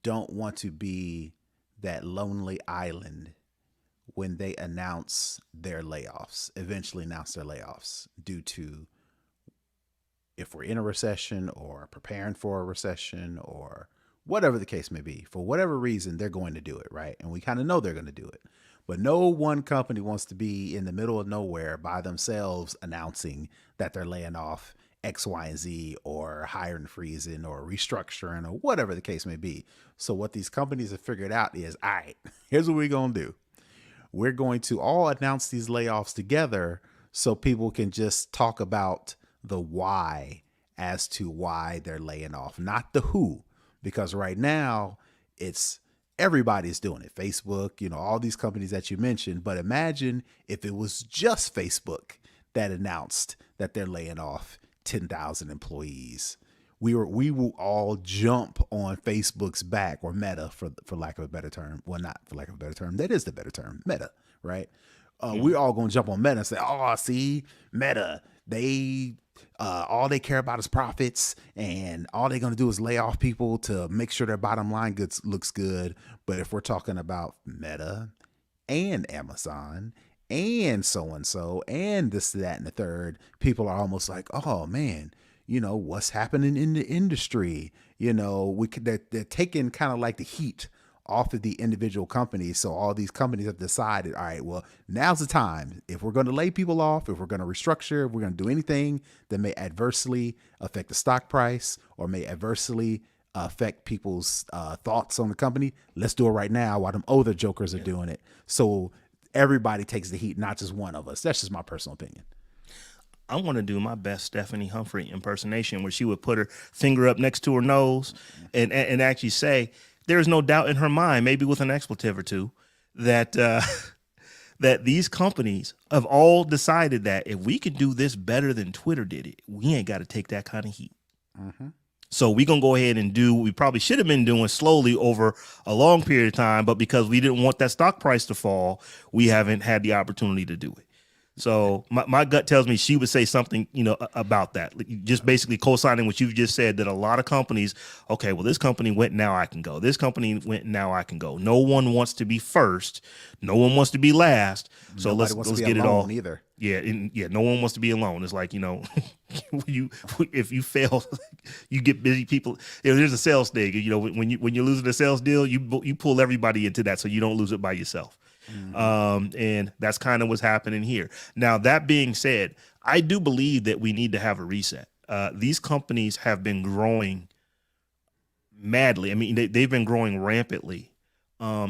don't want to be that lonely island when they eventually announce their layoffs due to, if we're in a recession or preparing for a recession or whatever the case may be, for whatever reason, they're going to do it, right? And we kind of know they're going to do it. But no one company wants to be in the middle of nowhere by themselves announcing that they're laying off X, Y, and Z, or hiring freezing or restructuring or whatever the case may be. So what these companies have figured out is, all right, here's what we're going to do. We're going to all announce these layoffs together so people can just talk about the why as to why they're laying off, not the who. Because right now it's everybody's doing it. Facebook, all these companies that you mentioned. But imagine if it was just Facebook that announced that they're laying off 10,000 employees. We will all jump on Facebook's back, or Meta for lack of a better term. Well, not for lack of a better term. That is the better term, Meta, right? We're all going to jump on Meta and say, oh, see, Meta, they all they care about is profits, and all they're going to do is lay off people to make sure their bottom line looks good. But if we're talking about Meta and Amazon and so-and-so and this, that, and the third, people are almost like, oh man, what's happening in the industry? They're taking kind of like the heat off of the individual companies. So all these companies have decided, all right, well, now's the time. If we're going to lay people off, if we're going to restructure, if we're going to do anything that may adversely affect the stock price or may adversely affect people's thoughts on the company, let's do it right now while them other jokers are doing it. So everybody takes the heat, not just one of us. That's just my personal opinion. I want to do my best Stephanie Humphrey impersonation where she would put her finger up next to her nose and actually say, there's no doubt in her mind, maybe with an expletive or two, that that these companies have all decided that if we can do this better than Twitter did it, we ain't got to take that kind of heat. Mm-hmm. So we're going to go ahead and do what we probably should have been doing slowly over a long period of time. But because we didn't want that stock price to fall, we haven't had the opportunity to do it. So my gut tells me she would say something, about that. Just basically co-signing what you've just said, that a lot of companies, okay, well, this company went, now I can go. This company went, now I can go. No one wants to be first. No one wants to be last. So Nobody let's wants to be get it all. either. Yeah, no one wants to be alone. It's like, if you fail, you get busy people. There's a sales thing. When you're losing a sales deal, you pull everybody into that so you don't lose it by yourself. And that's kind of what's happening here. Now, that being said, I do believe that we need to have a reset. These companies have been growing madly. I mean, they've been growing rampantly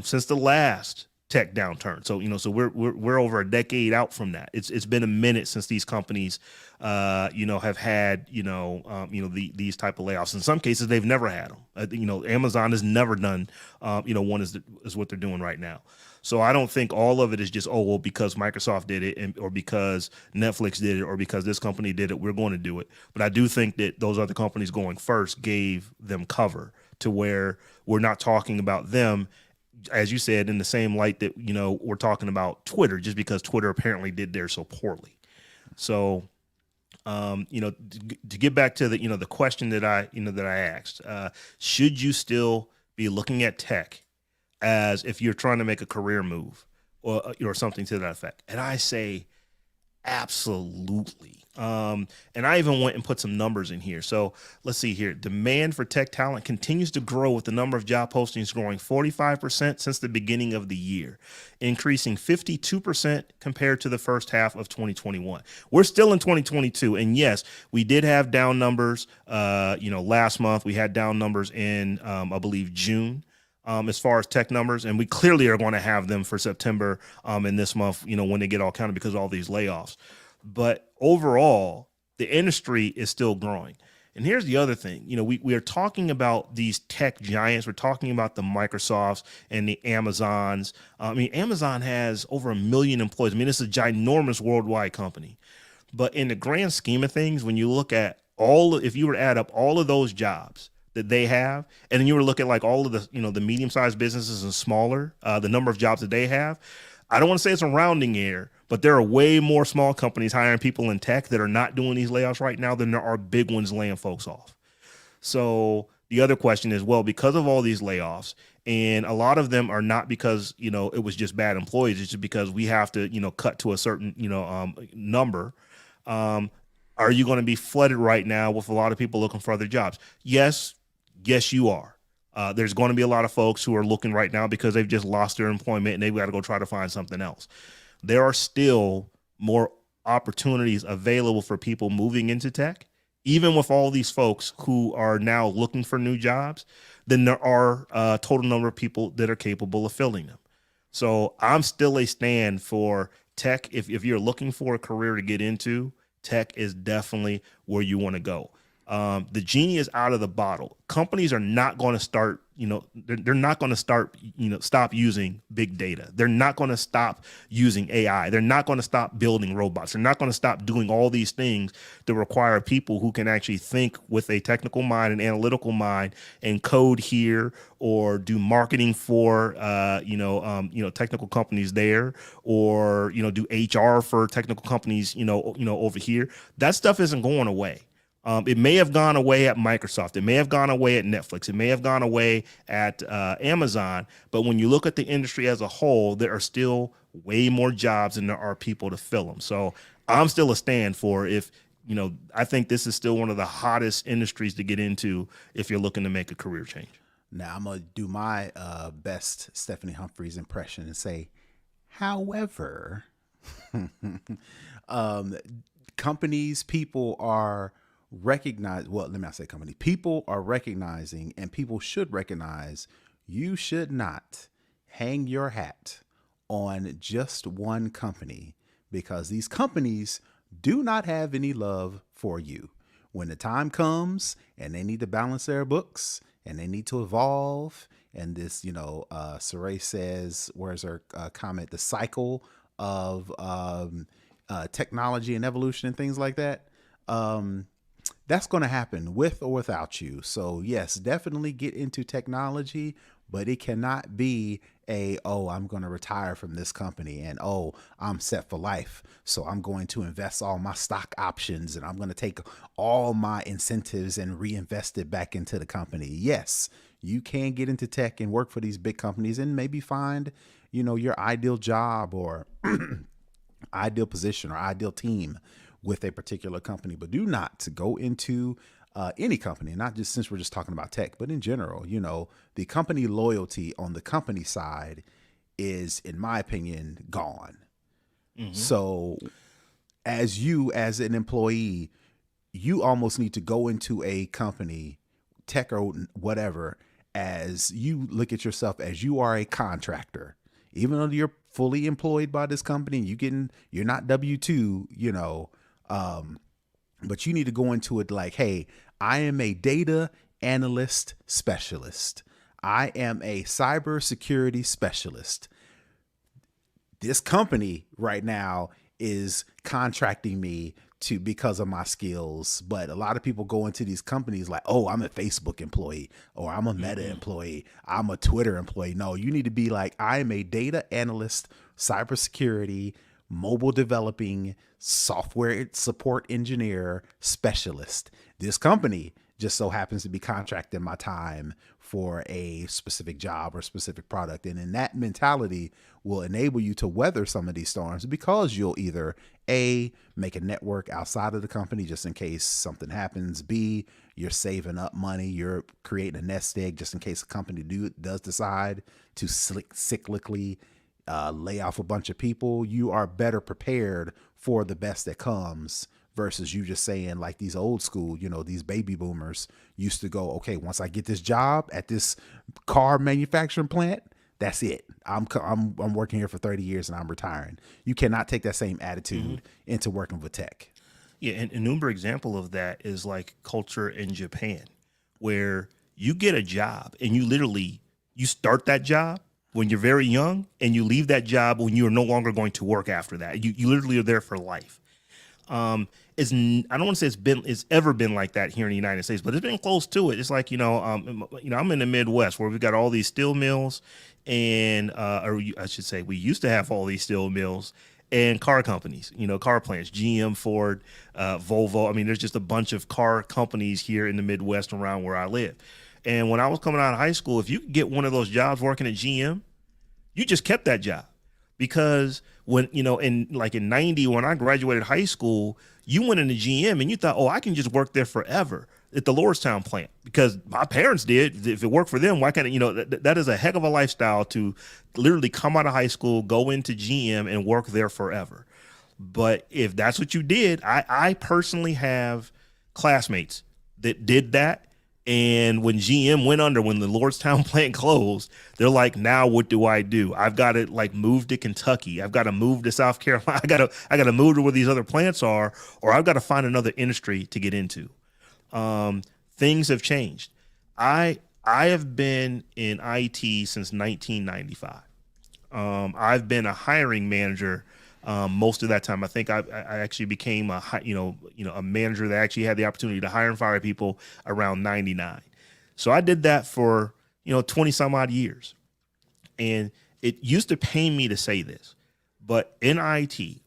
since the last tech downturn. So we're over a decade out from that. It's been a minute since these companies have had these type of layoffs. In some cases, they've never had them. Amazon has never done one is what they're doing right now. So I don't think all of it is just, because Microsoft did it or because Netflix did it or because this company did it, we're going to do it. But I do think that those other companies going first gave them cover to where we're not talking about them, as you said, in the same light that, we're talking about Twitter, just because Twitter apparently did theirs so poorly. So, to get back to the question that I asked, should you still be looking at tech as if you're trying to make a career move or something to that effect? And I say, absolutely. And I even went and put some numbers in here. So let's see here. Demand for tech talent continues to grow, with the number of job postings growing 45% since the beginning of the year, increasing 52% compared to the first half of 2021. We're still in 2022. And yes, we did have down numbers. Last month we had down numbers in, I believe, June. As far as tech numbers, and we clearly are going to have them for September and this month, when they get all counted because of all these layoffs. But overall, the industry is still growing. And here's the other thing, we are talking about these tech giants. We're talking about the Microsofts and the Amazons. Amazon has over 1 million employees. It's a ginormous worldwide company. But in the grand scheme of things, when you look at if you were to add up all of those jobs that they have, and then you were to look at like all of the, the medium-sized businesses and smaller, the number of jobs that they have, I don't want to say it's a rounding error, but there are way more small companies hiring people in tech that are not doing these layoffs right now than there are big ones laying folks off. So the other question is, well, because of all these layoffs, and a lot of them are not because, it was just bad employees, it's just because we have to, cut to a certain, number. Are you going to be flooded right now with a lot of people looking for other jobs? Yes, you are. There's going to be a lot of folks who are looking right now because they've just lost their employment and they've got to go try to find something else. There are still more opportunities available for people moving into tech, even with all these folks who are now looking for new jobs, than there are a total number of people that are capable of filling them. So I'm still a stand for tech. If you're looking for a career to get into, tech is definitely where you want to go. The genie is out of the bottle. Companies are not going to start, they're not going to start, stop using big data. They're not going to stop using AI. They're not going to stop building robots. They're not going to stop doing all these things that require people who can actually think with a technical mind and analytical mind and code here or do marketing for, technical companies there, or, do HR for technical companies, over here. That stuff isn't going away. It may have gone away at Microsoft. It may have gone away at Netflix. It may have gone away at Amazon. But when you look at the industry as a whole, there are still way more jobs than there are people to fill them. So I'm still a stand for I think this is still one of the hottest industries to get into if you're looking to make a career change. Now, I'm going to do my best Stephanie Humphreys impression and say, however, companies, people are people are recognizing, and people should recognize, you should not hang your hat on just one company, because these companies do not have any love for you. When the time comes and they need to balance their books and they need to evolve, and this, Saray says, where's her comment, the cycle of technology and evolution and things like that, that's going to happen with or without you. So yes, definitely get into technology, but it cannot be oh, I'm going to retire from this company and oh, I'm set for life. So I'm going to invest all my stock options and I'm going to take all my incentives and reinvest it back into the company. Yes, you can get into tech and work for these big companies and maybe find, your ideal job or ideal position or ideal team with a particular company, but do not to go into any company, not just since we're just talking about tech, but in general, the company loyalty on the company side is, in my opinion, gone. So as an employee, you almost need to go into a company, tech or whatever, as you look at yourself as you are a contractor. Even though you're fully employed by this company, you're not W-2, but you need to go into it like, hey, I am a data analyst specialist. I am a cybersecurity specialist. This company right now is contracting me because of my skills. But a lot of people go into these companies like, oh, I'm a Facebook employee or I'm a Meta employee. I'm a Twitter employee. No, you need to be like, I am a data analyst, cybersecurity, mobile developing, software support engineer specialist. This company just so happens to be contracting my time for a specific job or specific product. And in that mentality will enable you to weather some of these storms because you'll either A, make a network outside of the company just in case something happens. B, you're saving up money. You're creating a nest egg just in case a company does decide to cyclically lay off a bunch of people. You are better prepared for the best that comes versus you just saying like these old school, these baby boomers used to go, okay, once I get this job at this car manufacturing plant, that's it. I'm working here for 30 years and I'm retiring. You cannot take that same attitude into working with tech. Yeah, and an uber example of that is like culture in Japan, where you get a job and you start that job when you're very young and you leave that job when you are no longer going to work after that. You literally are there for life. I don't want to say it's ever been like that here in the United States, but it's been close to it. It's like, I'm in the Midwest where we've got all these steel mills and, or I should say we used to have all these steel mills and car companies, car plants, GM, Ford, Volvo. I mean, there's just a bunch of car companies here in the Midwest around where I live. And when I was coming out of high school, if you could get one of those jobs working at GM, you just kept that job. Because when, in 90, when I graduated high school, you went into GM and you thought, oh, I can just work there forever at the Lordstown plant because my parents did. If it worked for them, why can't it? That is a heck of a lifestyle to literally come out of high school, go into GM and work there forever. But if that's what you did, I personally have classmates that did that. And when GM went under, when the Lordstown plant closed, they're like, now what do? I've got to move to Kentucky. I've got to move to South Carolina. I got to move to where these other plants are, or I've got to find another industry to get into. Things have changed. I have been in IT since 1995. I've been a hiring manager most of that time. I think I actually became a manager that actually had the opportunity to hire and fire people around 99. So I did that for 20 some odd years, and it used to pain me to say this, but in IT,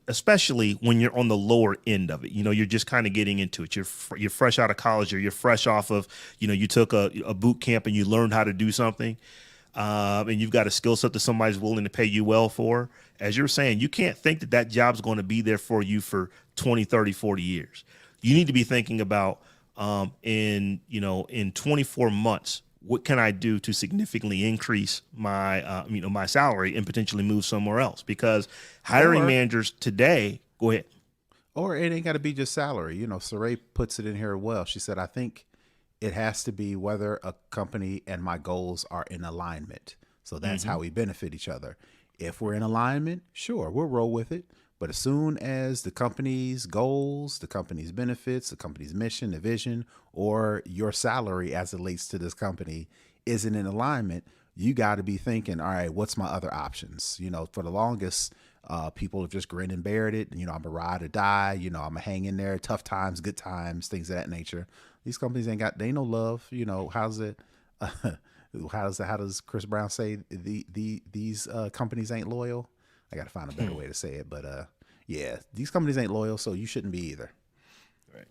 especially when you're on the lower end of it, you're just kind of getting into it. You're fresh out of college, or you're fresh off of you took a boot camp and you learned how to do something. And you've got a skill set that somebody's willing to pay you well for. As you're saying, you can't think that job's going to be there for you for 20, 30, 40 years. You need to be thinking about in 24 months, what can I do to significantly increase my my salary and potentially move somewhere else? Because hiring managers today, go ahead. Or it ain't got to be just salary. Saray puts it in here well. She said, I think it has to be whether a company and my goals are in alignment. So that's how we benefit each other. If we're in alignment, sure, we'll roll with it. But as soon as the company's goals, the company's benefits, the company's mission, the vision, or your salary as it relates to this company isn't in alignment, you got to be thinking, all right, what's my other options? For the longest, People have just grinned and bared it. You know, I'm a ride or die. You know, I'm a hang in there. Tough times, good times, things of that nature. These companies they ain't no love. You know, how's it? How does Chris Brown say these companies ain't loyal? I got to find a better way to say it, but yeah, these companies ain't loyal, so you shouldn't be either. Right.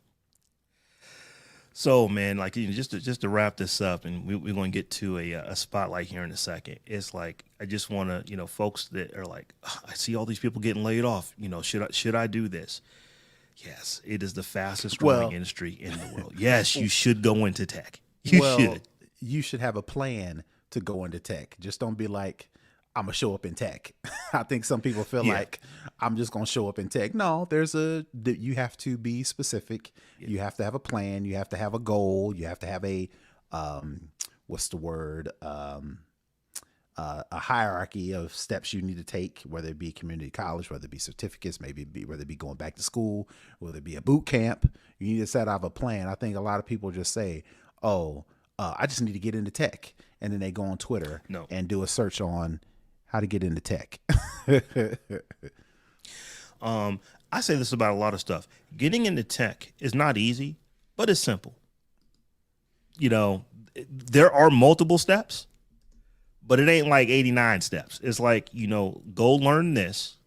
So, man, like just to wrap this up, and we're going to get to a spotlight here in a second. It's like I just want to, folks that are like, I see all these people getting laid off. Should I do this? Yes, it is the fastest growing industry in the world. Yes, you should go into tech. You should. You should have a plan to go into tech. Just don't be like, I'm gonna show up in tech. I think some people feel like I'm just gonna show up in tech. No, you have to be specific. Yeah. You have to have a plan. You have to have a goal. You have to have a a hierarchy of steps you need to take, whether it be community college, whether it be certificates, whether it be going back to school, whether it be a boot camp. You need to set out a plan. I think a lot of people just say, I just need to get into tech. And then they go on Twitter and do a search on how to get into tech. I say this about a lot of stuff. Getting into tech is not easy, but it's simple. There are multiple steps, but it ain't like 89 steps. It's like, go learn this.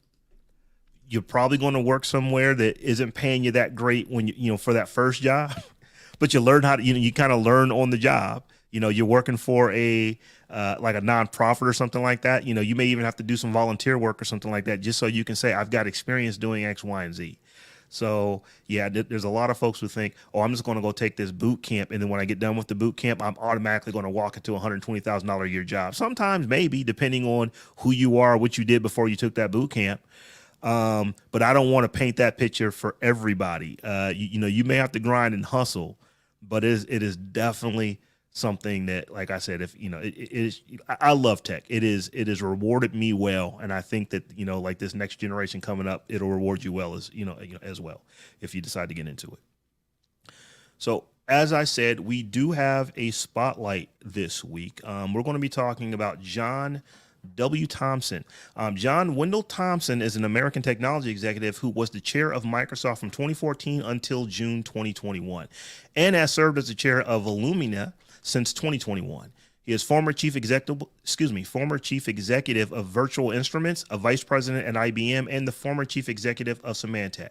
You're probably going to work somewhere that isn't paying you that great when for that first job. But you learn how to, you kind of learn on the job. You're working for a like a nonprofit or something like that. You may even have to do some volunteer work or something like that, just so you can say, I've got experience doing X, Y, and Z. So yeah, there's a lot of folks who think, I'm just going to go take this boot camp, and then when I get done with the boot camp, I'm automatically going to walk into a $120,000 a year job. Sometimes, maybe, depending on who you are, what you did before you took that boot camp. But I don't want to paint that picture for everybody. You may have to grind and hustle, but it is definitely something that, like I said, if it is, I love tech. It is rewarded me well, and I think that like this next generation coming up, it'll reward you well as well if you decide to get into it. So, as I said, we do have a spotlight this week. We're going to be talking about Jawn W. Thompson. John Wendell Thompson is an American technology executive who was the chair of Microsoft from 2014 until June 2021, and has served as the chair of Illumina since 2021. He is former chief executive of Virtual Instruments, a vice president at IBM, and the former chief executive of Symantec.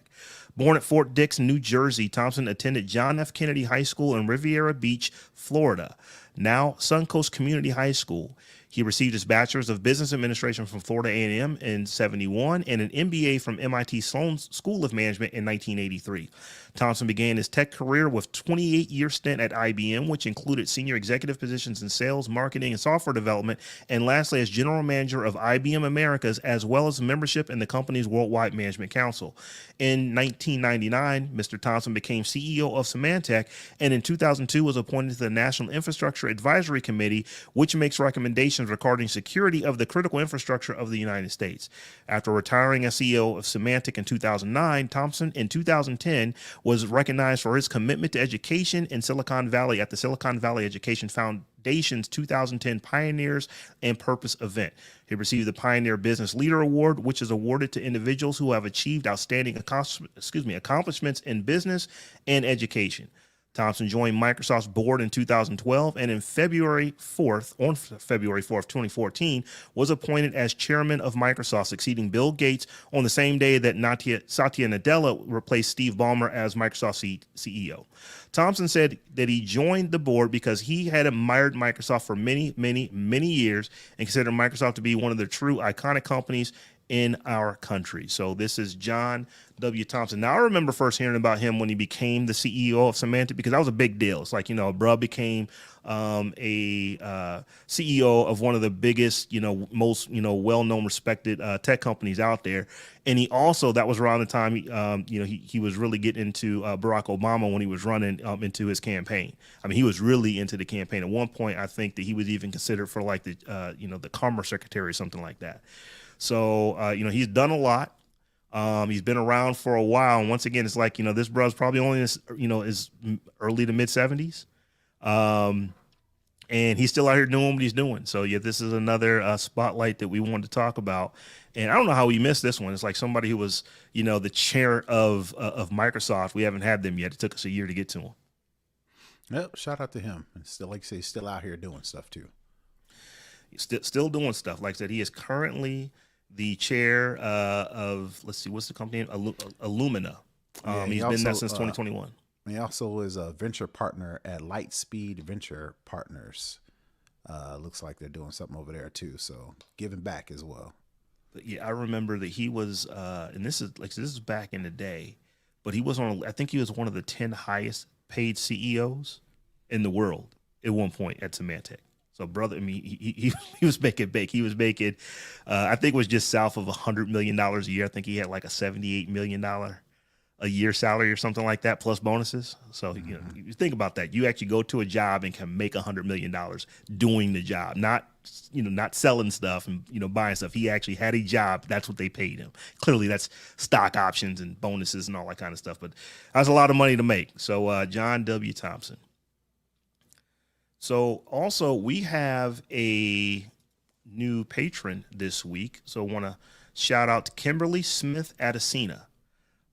Born at Fort Dix, New Jersey, Thompson attended John F. Kennedy High School in Riviera Beach, Florida, now Suncoast Community High School. He received his bachelor's of business administration from Florida A&M in 1971 and an MBA from MIT Sloan School of Management in 1983. Thompson began his tech career with a 28-year stint at IBM, which included senior executive positions in sales, marketing, and software development, and lastly as general manager of IBM Americas, as well as membership in the company's Worldwide Management Council. In 1999, Mr. Thompson became CEO of Symantec, and in 2002 was appointed to the National Infrastructure Advisory Committee, which makes recommendations regarding security of the critical infrastructure of the United States. After retiring as CEO of Symantec in 2009, Thompson in 2010 was recognized for his commitment to education in Silicon Valley at the Silicon Valley Education Foundation's 2010 Pioneers and Purpose event. He received the Pioneer Business Leader Award, which is awarded to individuals who have achieved outstanding accomplishments in business and education. Thompson joined Microsoft's board in 2012, and on February 4th, 2014, was appointed as chairman of Microsoft, succeeding Bill Gates on the same day that Satya Nadella replaced Steve Ballmer as Microsoft CEO. Thompson said that he joined the board because he had admired Microsoft for many, many, many years and considered Microsoft to be one of the true iconic companies in our country. So this is Jawn W. Thompson. Now, I remember first hearing about him when he became the CEO of Symantec, because that was a big deal. It's like, bruh became a CEO of one of the biggest, most, well-known, respected tech companies out there. And he also, that was around the time, he was really getting into Barack Obama when he was running into his campaign. I mean, he was really into the campaign. At one point, I think that he was even considered for like the, the Commerce Secretary or something like that. So, he's done a lot. He's been around for a while. And once again, it's like, this bro's probably only, is early to mid 70s. And and he's still out here doing what he's doing. So yeah, this is another spotlight that we wanted to talk about. And I don't know how we missed this one. It's like somebody who was, the chair of Microsoft. We haven't had them yet. It took us a year to get to him. Yep, shout out to him. And still, like you say, he's still out here doing stuff too. He's still doing stuff. Like I said, he is currently the chair of, let's see, what's the company? Illumina. He's been there since 2021. He also is a venture partner at Lightspeed Venture Partners. Looks like they're doing something over there too. So giving back as well. But yeah, I remember that he was, and this is back in the day, but he was I think he was one of the 10 highest paid CEOs in the world at one point at Symantec. So brother, I mean, he was making bank. He was making, I think it was just south of $100 million a year. I think he had like a $78 million a year salary or something like that, plus bonuses. So, you think about that. You actually go to a job and can make $100 million doing the job, not selling stuff and, buying stuff. He actually had a job. That's what they paid him. Clearly that's stock options and bonuses and all that kind of stuff, but that's a lot of money to make. So, John W. Thompson. So also we have a new patron this week. So I want to shout out to Kimberly Smith Adesina.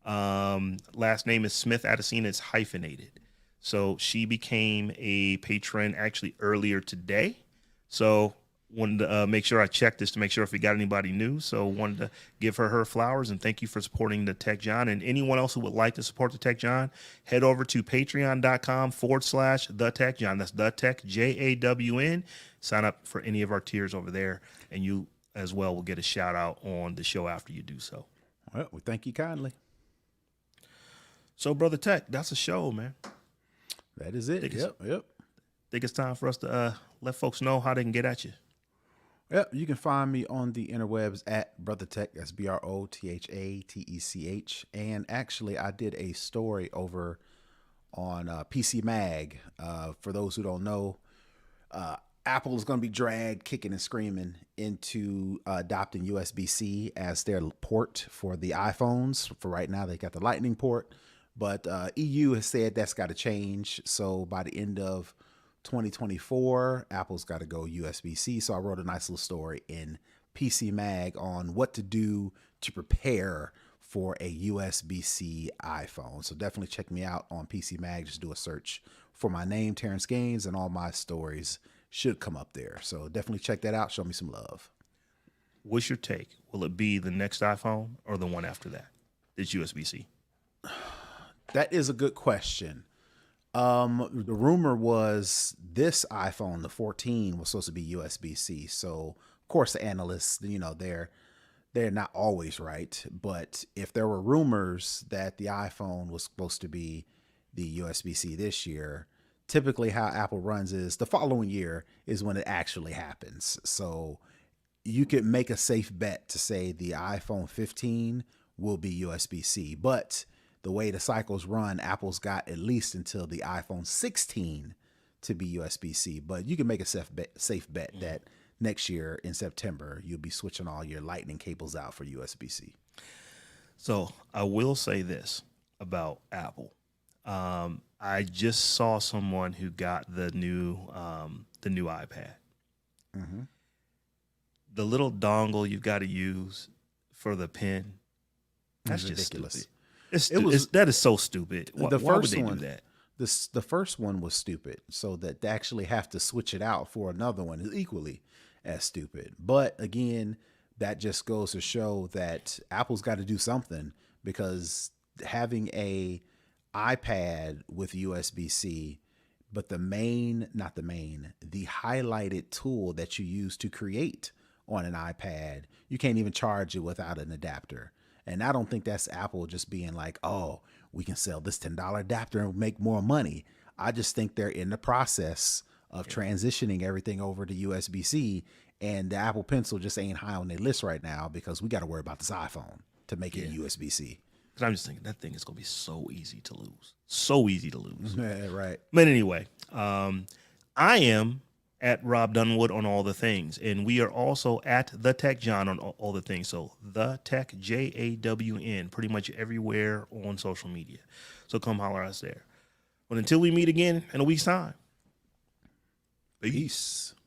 Last name is Smith Adesina. It's hyphenated. So she became a patron actually earlier today. So wanted to make sure I checked this to make sure if we got anybody new. So wanted to give her flowers and thank you for supporting the Tech Jawn. And anyone else who would like to support the Tech Jawn, head over to patreon.com/the Tech Jawn. That's the Tech JAWN. Sign up for any of our tiers over there, and you as well will get a shout out on the show after you do so. Well, we thank you kindly. So, Brother Tech, that's a show, man. That is it. Yep. Think it's time for us to let folks know how they can get at you. Yep, you can find me on the interwebs at Brother Tech. That's BROTHATECH. And actually, I did a story over on PC Mag. For those who don't know, Apple is going to be dragged kicking and screaming into adopting USB-C as their port for the iPhones. For right now, they got the Lightning port. But EU has said that's got to change. So by the end of 2024, Apple's got to go USB-C. So I wrote a nice little story in PC Mag on what to do to prepare for a USB-C iPhone. So definitely check me out on PC Mag. Just do a search for my name, Terrance Gaines, and all my stories should come up there. So definitely check that out. Show me some love. What's your take? Will it be the next iPhone or the one after that? It's USB-C. That is a good question. The rumor was this iPhone, the 14, was supposed to be USB-C. So, of course, the analysts, they're not always right. But if there were rumors that the iPhone was supposed to be the USB-C this year, typically how Apple runs is the following year is when it actually happens. So you could make a safe bet to say the iPhone 15 will be USB-C. But the way the cycles run, Apple's got at least until the iPhone 16 to be USB-C. But you can make a safe bet that next year in September, you'll be switching all your Lightning cables out for USB-C. So I will say this about Apple. I just saw someone who got the new iPad. Mm-hmm. The little dongle you've got to use for the pen. That's just ridiculous. That is so stupid. Why would they do that? The first one was stupid, so that they actually have to switch it out for another one is equally as stupid. But again, that just goes to show that Apple's got to do something, because having a iPad with USB-C, but the highlighted tool that you use to create on an iPad, you can't even charge it without an adapter. And I don't think that's Apple just being like, oh, we can sell this $10 adapter and make more money. I just think they're in the process of transitioning everything over to USB-C, and the Apple Pencil just ain't high on their list right now because we got to worry about this iPhone to make it USB-C. Because I'm just thinking that thing is going to be so easy to lose. So easy to lose. Yeah, right. But anyway, I am at Robb Dunewood on all the things, and we are also at the Tech Jawn on all the things. So the Tech JAWN, pretty much everywhere on social media. So come holler at us there. But until we meet again in a week's time, Peace. Peace.